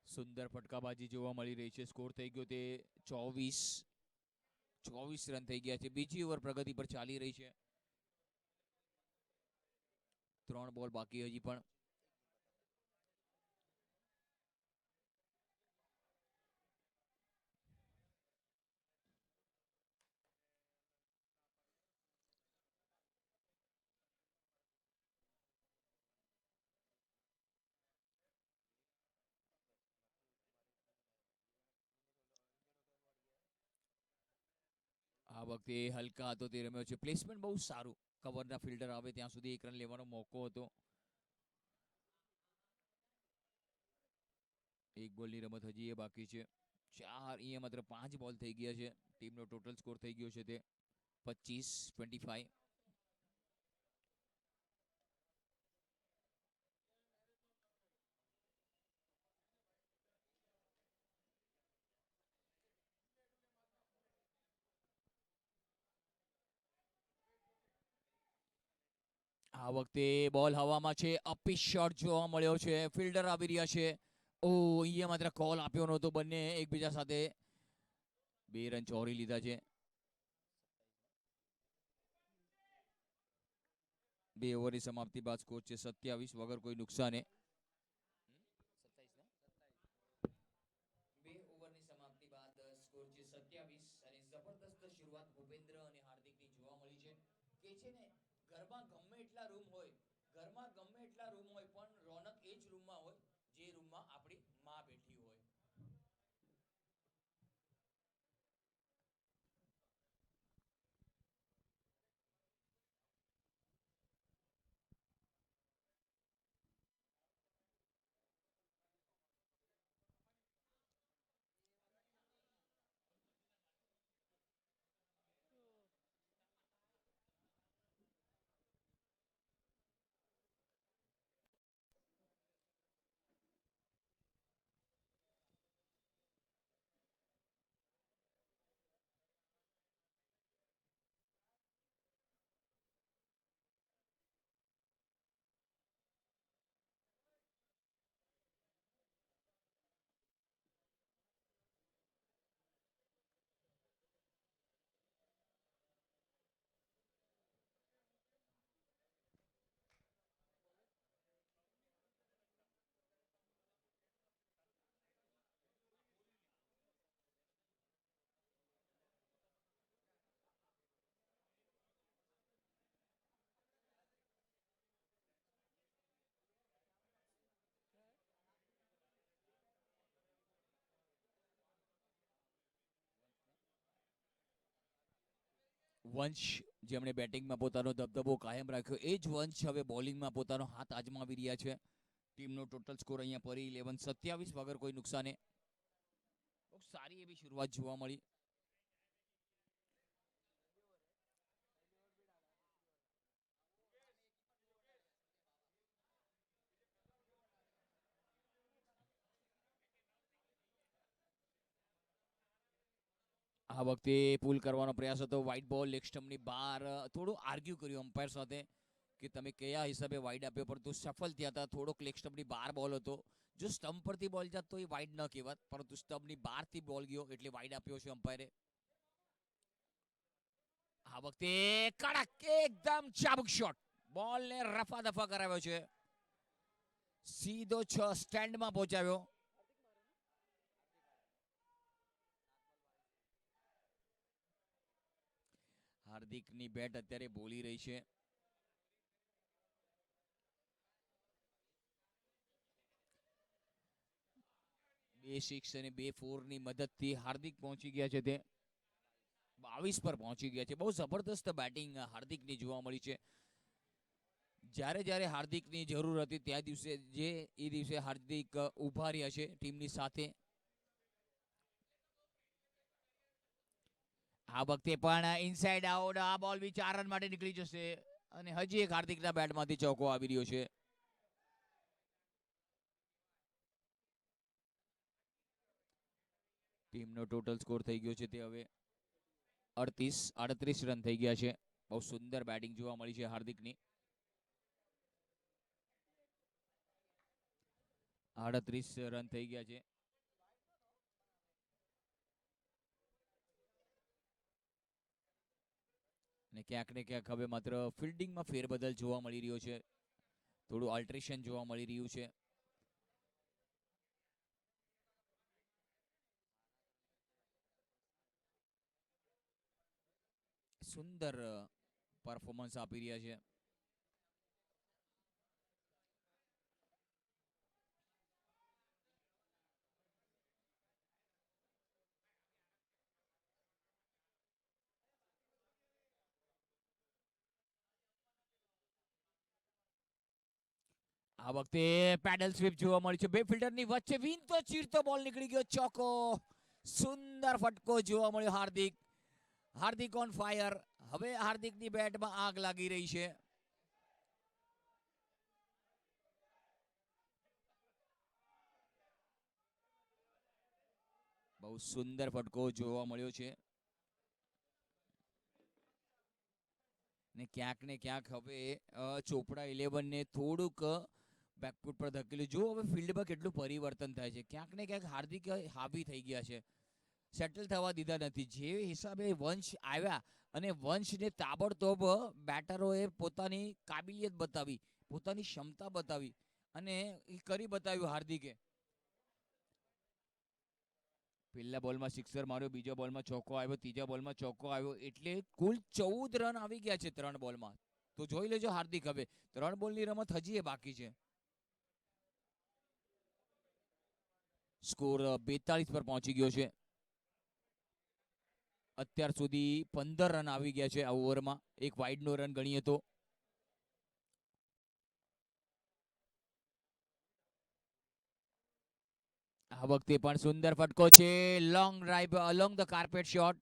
S4: સુંદર ફટકાબાજી જોવા મળી રહી છે સ્કોર થઈ ગયો તે 24 રન થઈ ગયા છે બીજી ઓવર પ્રગતિ પર ચાલી રહી છે 3 બોલ બાકી હજી પણ આ વખતે હલકા હતો તે રમ્યો છે પ્લેસમેન્ટ બહુ સારું કવરના ફિલ્ડર આવે ત્યાં સુધી 1 રન લેવાનો મોકો હતો એક બોલની રમત હજી એ બાકી છે 4 અહીંયા માત્ર 5 બોલ થઈ ગયા છે ટીમનો ટોટલ સ્કોર થઈ ગયો છે તે 25-25 આ વખતે બોલ હવામાં છે અપિશ શોટ જોવા મળ્યો છે ફિલ્ડર આવી રહ્યા છે ઓ અહીંયા માત્ર કોલ આપ્યો નહોતો બંને એકબીજા સાથે 2 રન ચોરી લીધા છે 2 ઓવરની સમાપ્તિ બાદ સ્કોર છે 27 વગર કોઈ નુકસાને
S3: 2 ઓવરની સમાપ્તિ બાદ સ્કોર છે 27 અને જબરદસ્ત શરૂઆત ભૂપેન્દ્ર અને હાર્દિકની જોવા મળી છે કે છે ને ઘરમાં ગમે એટલા રૂમ હોય પણ રોનક એ જ રૂમમાં હોય જે રૂમમાં આપણી માં બેઠી હોય
S4: વંશ જેમણે બેટિંગમાં પોતાનો દબદબો કાયમ રાખ્યો એ જ વંશ હવે બોલિંગમાં પોતાનો હાથ આજમાવી રહ્યા છે ટીમનો ટોટલ સ્કોર અહીંયા પરી 11-27 વગર કોઈ નુકસાને બહુ સારી એવી શરૂઆત જોવા મળી આ વખતે પુલ કરવાનો પ્રયાસ હતો વાઇડ બોલ લેગ સ્ટમ્પની બહાર થોડું આર્ગ્યુ કર્યું અમ્પાયર સાથે કે તમે કયા હિસાબે વાઇડ આપ્યો પરંતુ સફળ થયા હતા થોડોક લેગ સ્ટમ્પની બહાર બોલ હતો જો સ્ટમ્પ પરથી બોલ જાત તો એ વાઇડ ન કહેવાત પરંતુ સ્ટમ્પની બહારથી બોલ ગયો એટલે વાઇડ આપ્યો છે અમ્પાયરે આ વખતે કડક એકદમ ચાબુક શોટ બોલને રફા દફા કરાવ્યો છે સીધો 6 સ્ટેન્ડમાં પહોંચાવ્યો હાર્દિકની બેટ અત્યારે બોલી રહી છે 2 6 અને 2 4 ની મદદથી હાર્દિક પહોંચી ગયા છે તે 22 પર પહોંચી ગયા છે બહુ જબરદસ્ત બેટિંગ હાર્દિકની જોવા મળી છે જ્યારે જ્યારે હાર્દિકની જરૂર હતી તે દિવસે હાર્દિક ઉભા રહ્યા છે ટીમની સાથે આ વખતે પણ ઇનસાઇડ આઉટ, આ બોલ બી 4 રન માટે નીકળી જશે અને હજી એક હાર્દિકના બેટમાંથી ચોકો આવી રહ્યો છે. ટીમનો ટોટલ સ્કોર થઈ ગયો છે તે હવે 38 રન થઈ ગયા છે. બહુ સુંદર બેટિંગ જોવા મળી છે હાર્દિકની. 38 રન થઈ ગયા છે. અને ક્યાંક ને ક્યાંક હવે માત્ર ફિલ્ડિંગમાં ફેરબદલ જોવા મળી રહ્યો છે. થોડું ઓલ્ટરેશન જોવા મળી રહ્યું છે. સુંદર પરફોર્મન્સ આપી રહ્યા છે. આ વખતે પેડલ સ્વીપ જોવા મળી છે બે ફિલ્ડરની વચ્ચે. વિનતો ચીરતો બોલ નીકળી ગયો, ચોકો. સુંદર ફટકો જોવા મળ્યો. હાર્દિક ઓન ફાયર. હવે હાર્દિકની બેટમાં આગ લાગી રહી છે. બહુ સુંદર ફટકો જોવા મળ્યો છે. ને ક્યાંક હવે ચોપડા 11 ને થોડુંક બેકફૂટ પર ધકેલ્યું. જો હવે ફિલ્ડમાં કેટલું પરિવર્તન થાય છે. ક્યાંક ને ક્યાંક હાર્દિક હાવી થઈ ગયા છે, સેટલ થવા દીધા નથી. જે હિસાબે વંશ આવ્યા અને વંશને તાબડતોબ બેટરોએ પોતાની કાબિલિયત બતાવી, પોતાની ક્ષમતા બતાવી અને એ કરી બતાવ્યું હાર્દિકે. પહેલા બોલમાં સિક્સર માર્યો, બીજા બોલમાં ચોકો આવ્યો, ત્રીજા બોલમાં ચોકો આવ્યો, એટલે કુલ 14 રન આવી ગયા છે 3 બોલમાં. તો જોઈ લેજો હાર્દિક, હવે 3 બોલની રમત હજી એ બાકી છે. સ્કોર 42 પર પહોંચી ગયો છે. અત્યાર સુધી 15 રન આવી ગયા છે આ ઓવરમાં. એક વાઇડનો રન ગણીએ તો. આ વખતે પણ સુંદર ફટકો છે. Long drive along the carpet shot.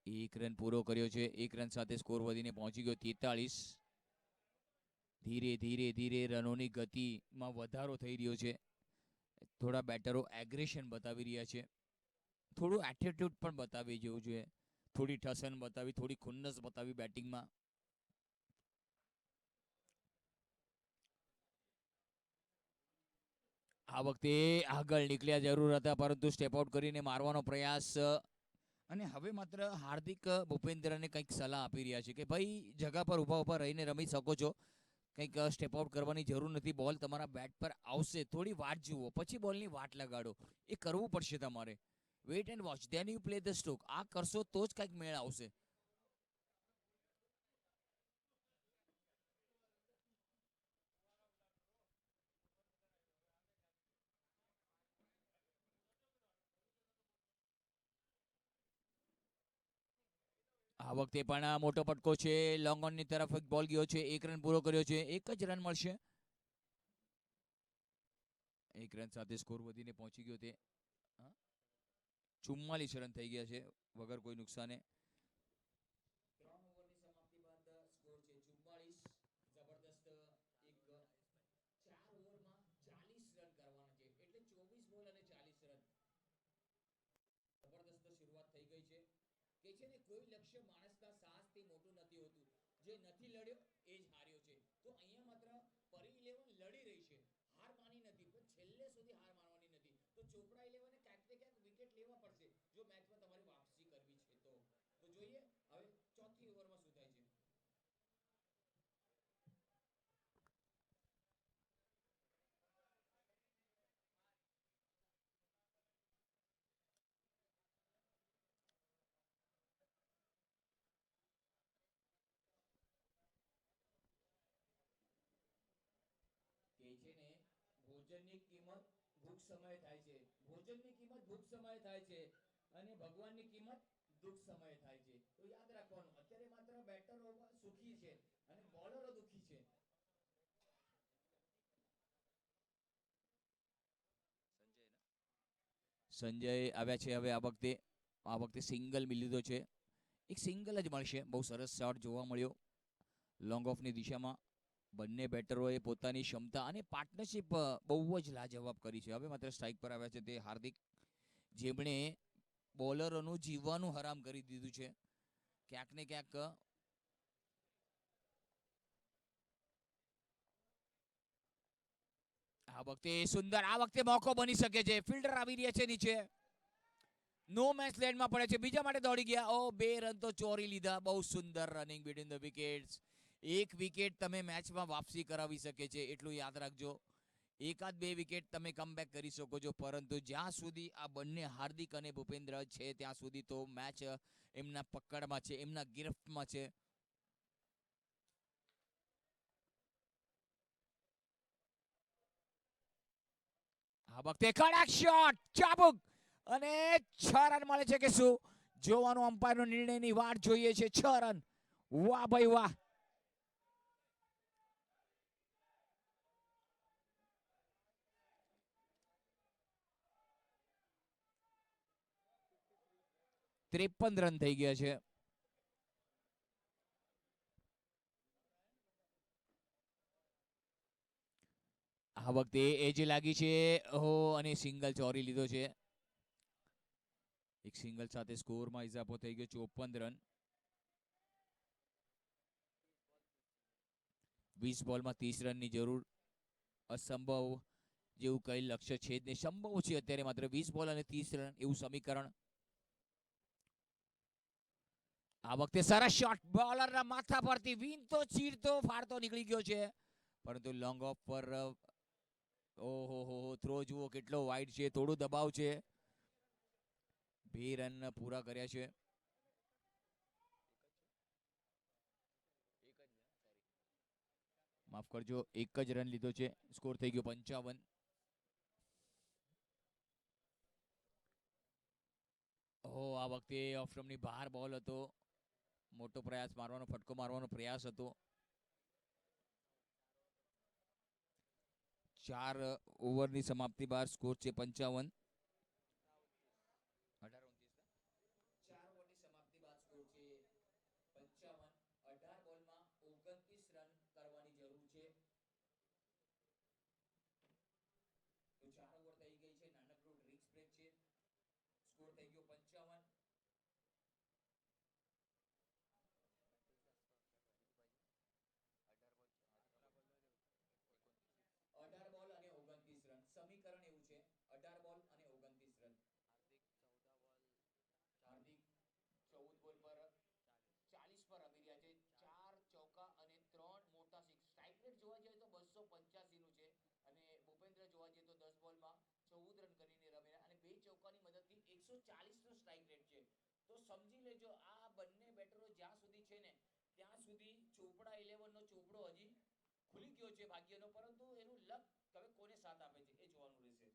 S4: 1 run પૂરો કર્યો છે. 1 રન સાથે સ્કોર વધીને પહોંચી ગયો 43. ધીરે રનોની ગતિમાં વધારો થઈ રહ્યો છે. થોડા બેટરો એગ્રેશન બતાવી રહ્યા છે. થોડું એટીટ્યુડ પણ બતાવી જેવું જોઈએ. થોડી ઠસન બતાવી, થોડી ખુન્નસ બતાવી બેટિંગમાં. આ વખતે આગળ નીકળ્યા જરૂર હતા, પરંતુ સ્ટેપ આઉટ કરીને મારવાનો પ્રયાસ. અને હવે માત્ર હાર્દિક ભૂપેન્દ્રને કંઈક સલાહ આપી રહ્યા છે કે ભાઈ જગા પર ઊભા રહીને રમી શકો છો, કંઈક સ્ટેપ આઉટ કરવાની જરૂર નથી. બોલ તમારા બેટ પર આવશે, થોડી વાટ જુઓ, પછી બોલની વાટ લગાડો. એ કરવું પડશે તમારે. Weight and watch, then you play the stroke. આ કરશો તો જ કંઈક મેળ આવશે. આ વખતે પણ મોટો પટકો છે. લોંગ ઓનની તરફ એક બોલ ગયો છે. 1 રન પૂરો કર્યો છે. 1 જ રન મળશે. 1 રન સાથે સ્કોર વધીને પહોંચી ગયો તે 44 રન થઈ ગયા છે વગર કોઈ નુકસાને.
S1: 3 ઓવરની સમાપ્તિ બાદ સ્કોર છે 44. જબરદસ્ત એક 4 ઓવરમાં 40 રન કરવાના છે, એટલે 24 બોલ અને 40 રન. જબરદસ્ત શરૂઆત થઈ ગઈ છે. કે છે ને, કોઈ લક્ષ્ય માણસના સાહસથી મોટું નથી હોતું. જે નથી લડ્યો એ જ હાર્યો છે. તો અહીંયા માત્ર પરી 11 લડી રહી છે, હાર માની નથી, પણ છેલ્લે સુધી હાર માનવાની નથી. તો ચોપડા 11 ને ક્યાંક ને ક્યાંક વિકેટ લેવા પડશે જો મેચમાં તમારી વાપસી કરવી છે તો જોઈએ હવે ચોથી ઓવરમાં શું થાય છે. કે છે ને, ભોજનની કિંમત ભૂખ સમયે થાય છે. ભોજનની કિંમત ભૂખ સમયે થાય છે અને ભગવાનની કિંમત દુઃખ સમયે થાય છે. તો યાદ રાખવાનું, અત્યારે માત્ર બેટરો સુખી છે અને બોલરો દુખી છે.
S4: સંજય આવ્યા છે હવે આ વખતે. આ વખતે સિંગલ લીધો છે, એક સિંગલ જ મળશે. બહુ સરસ શોટ જોવા મળ્યો લોંગ ઓફની દિશામાં. બંને બેટરોએ પોતાની ક્ષમતા અને પાર્ટનરશિપ બહુ જ લાજવાબ કરી છે. હવે માત્ર સ્ટ્રાઇક પર આવ્યા છે તે હાર્દિક, જેમણે બોલરોનું જીવવાનું હરામ કરી દીધું છે ક્યાંક ને ક્યાંક. આ વખતે સુંદર, આ વખતે મોકો બની શકે છે. ફિલ્ડર આવી રહ્યા છે નીચે, નો મેચ લેન્ડમાં પડે છે, બીજા માટે દોડી ગયા. ઓ 2 રન તો ચોરી લીધા. બહુ સુંદર રનિંગ બિટવીન ધ વિકેટ્સ. એક વિકેટ તમે મેચમાં વાપસી કરાવી શકે છે, એટલું યાદ રાખજો. એકાદ 2 વિકેટ તમે કમબેક કરી શકો છો, પરંતુ જ્યાં સુધી આ બંને હાર્દિક અને ભૂપેન્દ્ર છે ત્યાં સુધી તો મેચ એમના પકડમાં છે, એમના ગિરફ્ટમાં છે. આ વખતે કડક શોટ, ચાબુક, અને 6 રન મળે છે કે શું? જોવાનું અમ્પાયરનો નિર્ણયની વાટ જોઈએ છે. 6 રન, વાહ ભાઈ વાહ. ત્રેપન રન થઈ ગયા છે. આ વખતે એજ લાગી છે. ઓહો, અને સિંગલ ચોરી લીધો છે. એક સિંગલ સાથે સ્કોરમાં ઇજાફો થઈ ગયો. 54 રન. 20 બોલમાં 30 રનની જરૂર. અસંભવ જેવું કઈ લક્ષ્ય છે જ નહીં. સંભવ છે અત્યારે માત્ર 20 બોલ અને 30 રન એવું સમીકરણ. આ વખતે સરસ શોટ, બોલરના માથા પરથી વીંતો ચીરતો ફાડતો નીકળી ગયો છે, પરંતુ લોંગ ઓફ પર. ઓહો હો, થ્રો જુઓ કેટલો વાઇડ છે, થોડું દબાવ છે. 2 રન પૂરા કર્યા છે. માફ કરજો, એક જ રન લીધો છે. સ્કોર થઈ ગયો 55. ઓહો, આ વખતે ઓફ સ્ટમ્પની બહાર બોલ હતો. મોટો પ્રયાસ મારવાનો, ફટકો મારવાનો પ્રયાસ હતો. 4 ઓવરની સમાપ્તિ બાદ સ્કોર છે 55.
S1: 4 ઓવરની સમાપ્તિ બાદ સ્કોર છે 55. 18 બોલમાં 29 રન કરવાની જરૂર છે. તો 4 ઓવર થઈ ગઈ છે, નાનકડું ડ્રિંક્સ બ્રેક છે. સ્કોર થઈ ગયો 55. 18 બોલ અને 29 રન. સમીકરણ એવું છે, 18 બોલ અને 29 રન. હાર્દિક 14 બોલ પર 40 પર રમી રહ્યા છે. 4 ચોકા અને 3 મોટા સિક્સ. સ્ટ્રાઇક રેટ જોવા જઈએ તો 285 નું છે, અને ભૂપેન્દ્ર જોવા જઈએ તો 10 બોલમાં 14 રન કરીને રમ્યા, અને 2 ચોકાની મદદથી 140 નો સ્ટ્રાઇક રેટ છે. તો સમજી લેજો, આ બંને બેટરો જ્યાં સુધી છે ને ત્યાં સુધી ચોપડા 11 નો ચોપડો હજી ખુલી ગયો છે ભાગ્યનો, પરંતુ એનું લક હવે કોને સાથ આપે છે એ જોવાનું રહેશે.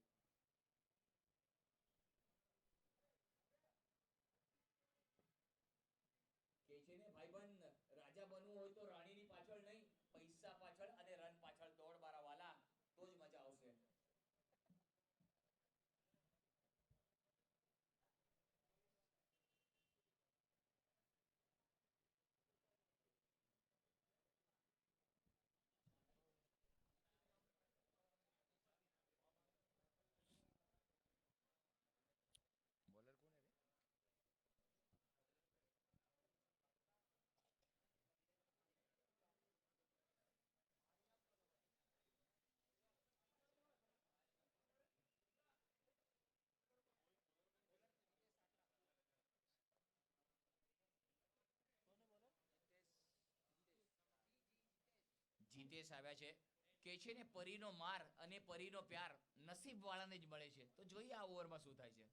S1: કે છે ને ભાઈબંધ, રાજા બનવું હોય તો રાણીની પાછળ નહીં, પૈસા પાછળ અને રન પાછળ દોડ મારા વાલા, તો જ મજા આવશે.
S3: જીતેશ આવ્યા છે. કે છે ને પરીનો માર અને પરીનો પ્યાર નસીબ વાળાને જ મળે છે. તો જોઈએ આ ઓવરમાં શું થાય છે.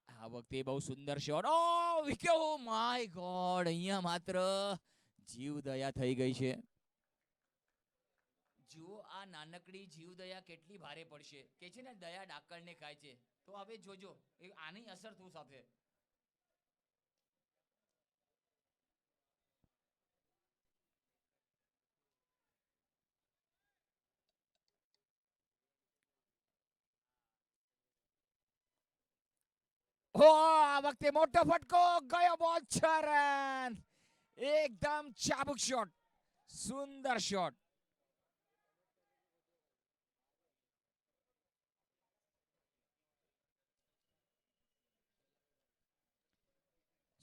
S4: આ વખતે બહુ સુંદર shot. Oh wicket, oh my god, અહીંયા માત્ર જીવદયા થઈ ગઈ છે.
S3: જુઓ આ નાનકડી જીવદયા કેટલી ભારે પડશે. કે છે ને દયા ડાકણને ખાય છે. તો હવે જોજો આની અસર શું થશે.
S4: હો આ વખતે મોટો ફટકો ગયો બોલ 6 રન એકદમ ચાબુક શોટ સુંદર શોટ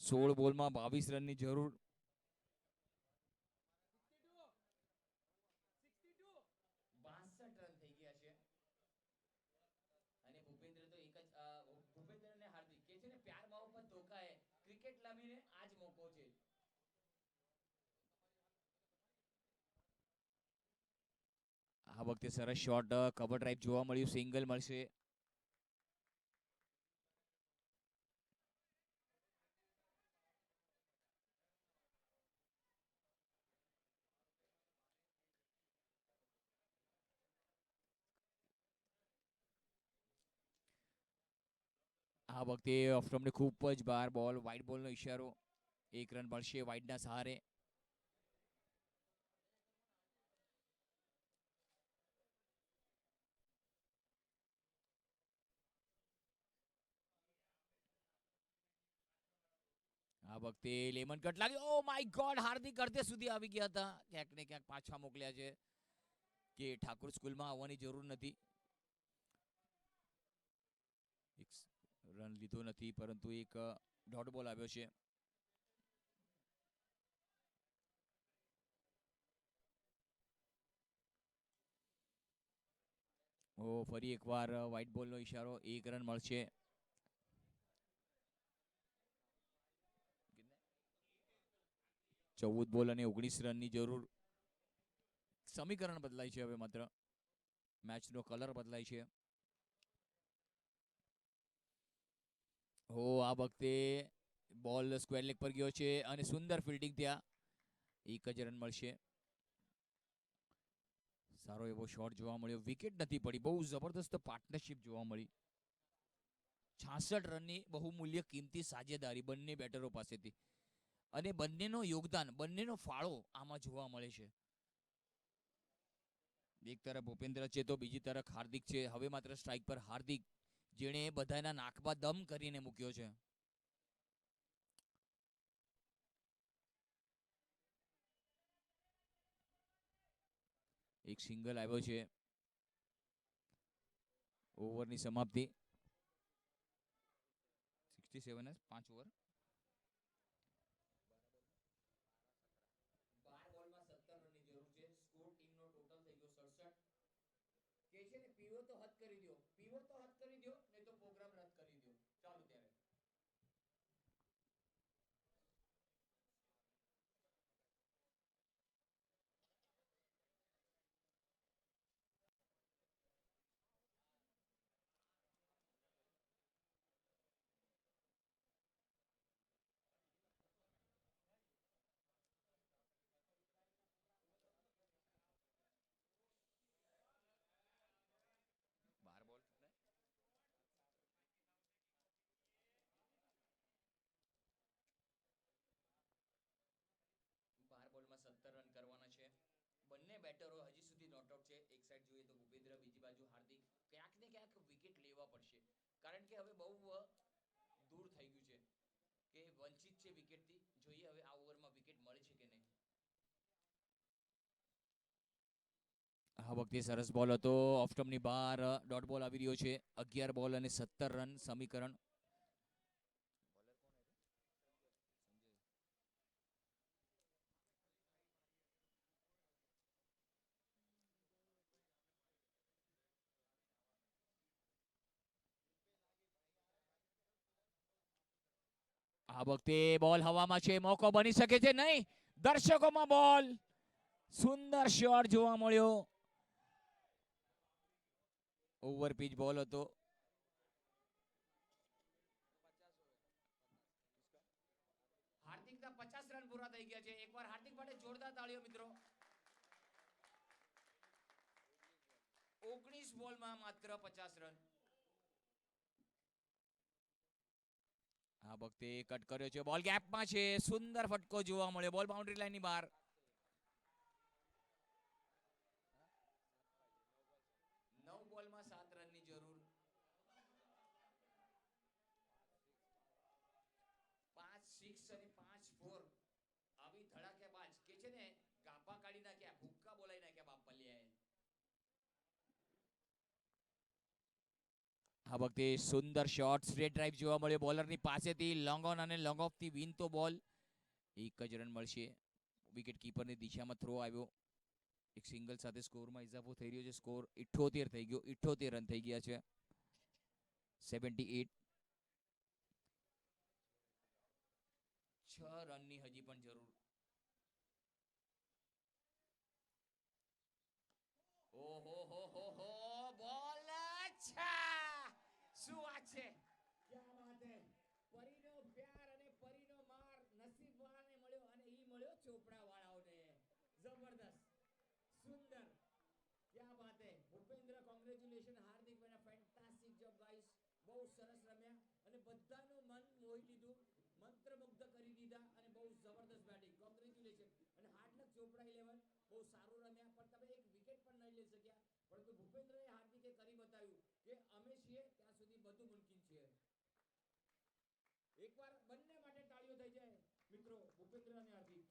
S4: 16 બોલમાં 22 રનની જરૂર
S3: 62 રન થઈ ગયા છે અને ભૂપેન્દ્ર તો એક જ ભૂપેન્દ્ર અને હાર્દિક કે છે ને પ્યાર મોહબ્બત ધોખા હે ક્રિકેટ રમીને આજ મોકો છે
S4: આ વખતે સરસ શોટ કવર ડ્રાઈવ જોવા મળ્યું સિંગલ મળશે આ વખતે ઓફ્ટમને ખૂબ જ બહાર બોલ વાઇડ બોલનો ઈશારો 1 રન મળશે વાઇડના સહારે આ વખતે લેમન કટ લાગ્યો ઓ માય ગોડ હાર્દિક અડધે સુધી આવી ગયા હતા ક્યાંક ને ક્યાંક પાછા મોકલ્યા છે કે ઠાકોર સ્કૂલમાં આવવાની જરૂર નથી એક રન લીધો નથી પરંતુ એક ડોટ બોલ આવ્યો છે ઓ ફરી એકવાર વ્હાઇટ બોલનો ઈશારો 1 રન મળશે 14 બોલ અને 19 રનની જરૂર સમીકરણ બદલાય છે હવે માત્ર મેચનો કલર બદલાય છે આ વખતે બોલ સ્ક્વેર લેગ પર ગયો છે અને સુંદર ફિલ્ડિંગ ત્યાં 1 જ રન મળશે સારો એવો શોટ જોવા મળ્યો વિકેટ નથી પડી બહુ જબરદસ્ત પાર્ટનરશિપ જોવા મળી 66 રનની બહુમૂલ્ય કિંમતી સાજેદારી બંને બેટરો પાસેથી અને બંનેનો યોગદાન બંનેનો ફાળો આમાં જોવા મળે છે એક તરફ ભૂપેન્દ્ર છે તો બીજી તરફ હાર્દિક છે હવે માત્ર સ્ટ્રાઇક પર હાર્દિક જેણે બધાના નાકમાં દમ કરીને મૂક્યો છે એક સિંગલ આવ્યો છે ઓવરની સમાપ્તિ 67 5 ઓવર
S3: 12 બોલમાં 17 રનની જરૂર છે સ્કોર ટીમનો ટોટલ થઈ ગયો 67 કે છે ને પીવો તો હદ કરી દો નહીં તો પ્રોગ્રામ રદ કરી દો ચાલો ત્યારે
S4: બાર બોલ
S3: 12 બોલમાં 17 રન કરવાના છે બંને બેટરો હજી સુધી નોટ આઉટ છે એક સાઈડ જોઈએ તો ભૂપેન્દ્ર બીજી બાજુ હાર્દિક ક્યાંક ને ક્યાંક વિકેટ લેવા પડશે કારણ કે હવે બહુ દૂર થઈ ગયું છે કે વંચિત છે વિકેટથી જોઈએ હવે આ ઓવરમાં વિકેટ મળે છે કે નહીં
S4: આ વખતે સરસ બોલ હતો ઓફ સ્ટમ્પની બહાર ડોટ બોલ આવી રહ્યો છે 11 બોલ અને 17 રન સમીકરણ આ વખતે બોલ હવામાં છે મોકો બની શકે છે નહીં દર્શકોમાં બોલ સુંદર શોટ જોવા મળ્યો ઓવર પીચ બોલ હતો
S3: હાર્દિકના 50 રન પૂરા થઈ ગયા છે એકવાર હાર્દિક માટે જોરદાર તાળીઓ મિત્રો 19 બોલમાં માત્ર 50 રન
S4: આ વખતે કટ કર્યો છે બોલ ગેપમાં છે સુંદર ફટકો જોવા મળ્યો બોલ બાઉન્ડ્રી લાઈનની બહાર
S3: 9 બોલમાં 7 રનની જરૂર 6 અને 5 4 આવી ધડાકેબાજ કે છે ને ગાભા કાઢી નાખ્યા, ભૂક્કા બોલાઈ નાખ્યા બાપલિયાએ.
S4: આ વખતે સુંદર શોટ સ્ટ્રેટ ડ્રાઈવ જોવા મળ્યો બોલરની પાસેથી. લોંગ ઓન અને લોંગ ઓફ થી વિન તો બોલ. એક જ રન મળશે. વિકેટ કીપરની દિશામાં થ્રો આવ્યો. એક સિંગલ સાથે સ્કોરમાં ઇજાફો થઈ રહ્યો છે. સ્કોર 78 થઈ ગયો. 78 રન થઈ ગયા છે. 78.
S3: 6 રનની હજી પણ જરૂર. ઓહો હો હો હો બોલ અચ્છા શું વાત છે.
S2: ક્યાં વાત હે. પરીનો પ્યાર અને પરીનો માર નસીબવાળાને મળ્યો અને ઈ મળ્યો ચોપડાવાળાઓને. જબરદસ્ત, સુંદર, ક્યાં વાત હે. ભૂપેન્દ્ર, કોંગ્રેચ્યુલેશન. હાર્દિક ભાઈના ફેન્ટાસ્ટિક જોબ ગાઈસ. બહુ સરસ રમ્યા અને બધાનું મન મોહી લીધું, મંત્રમુગ્ધ કરી દીધા અને બહુ જબરદસ્ત બેટિંગ. કોંગ્રેચ્યુલેશન અને હાર્ડ લક ચોપડા 11. બહુ સારું રમ્યા પણ તમે એક વિકેટ પણ નહીં લઈ શક્યા. પરંતુ ભૂપેન્દ્રએ હાર્દિકે કરી બતાવ્યું કે અમે છીએ ત્યાં સુધી બધું મુમકિન છે. એકવાર બંને માટે તાળીઓ થઈ જાય મિત્રો, ભૂપેન્દ્ર અને હાર્દિક.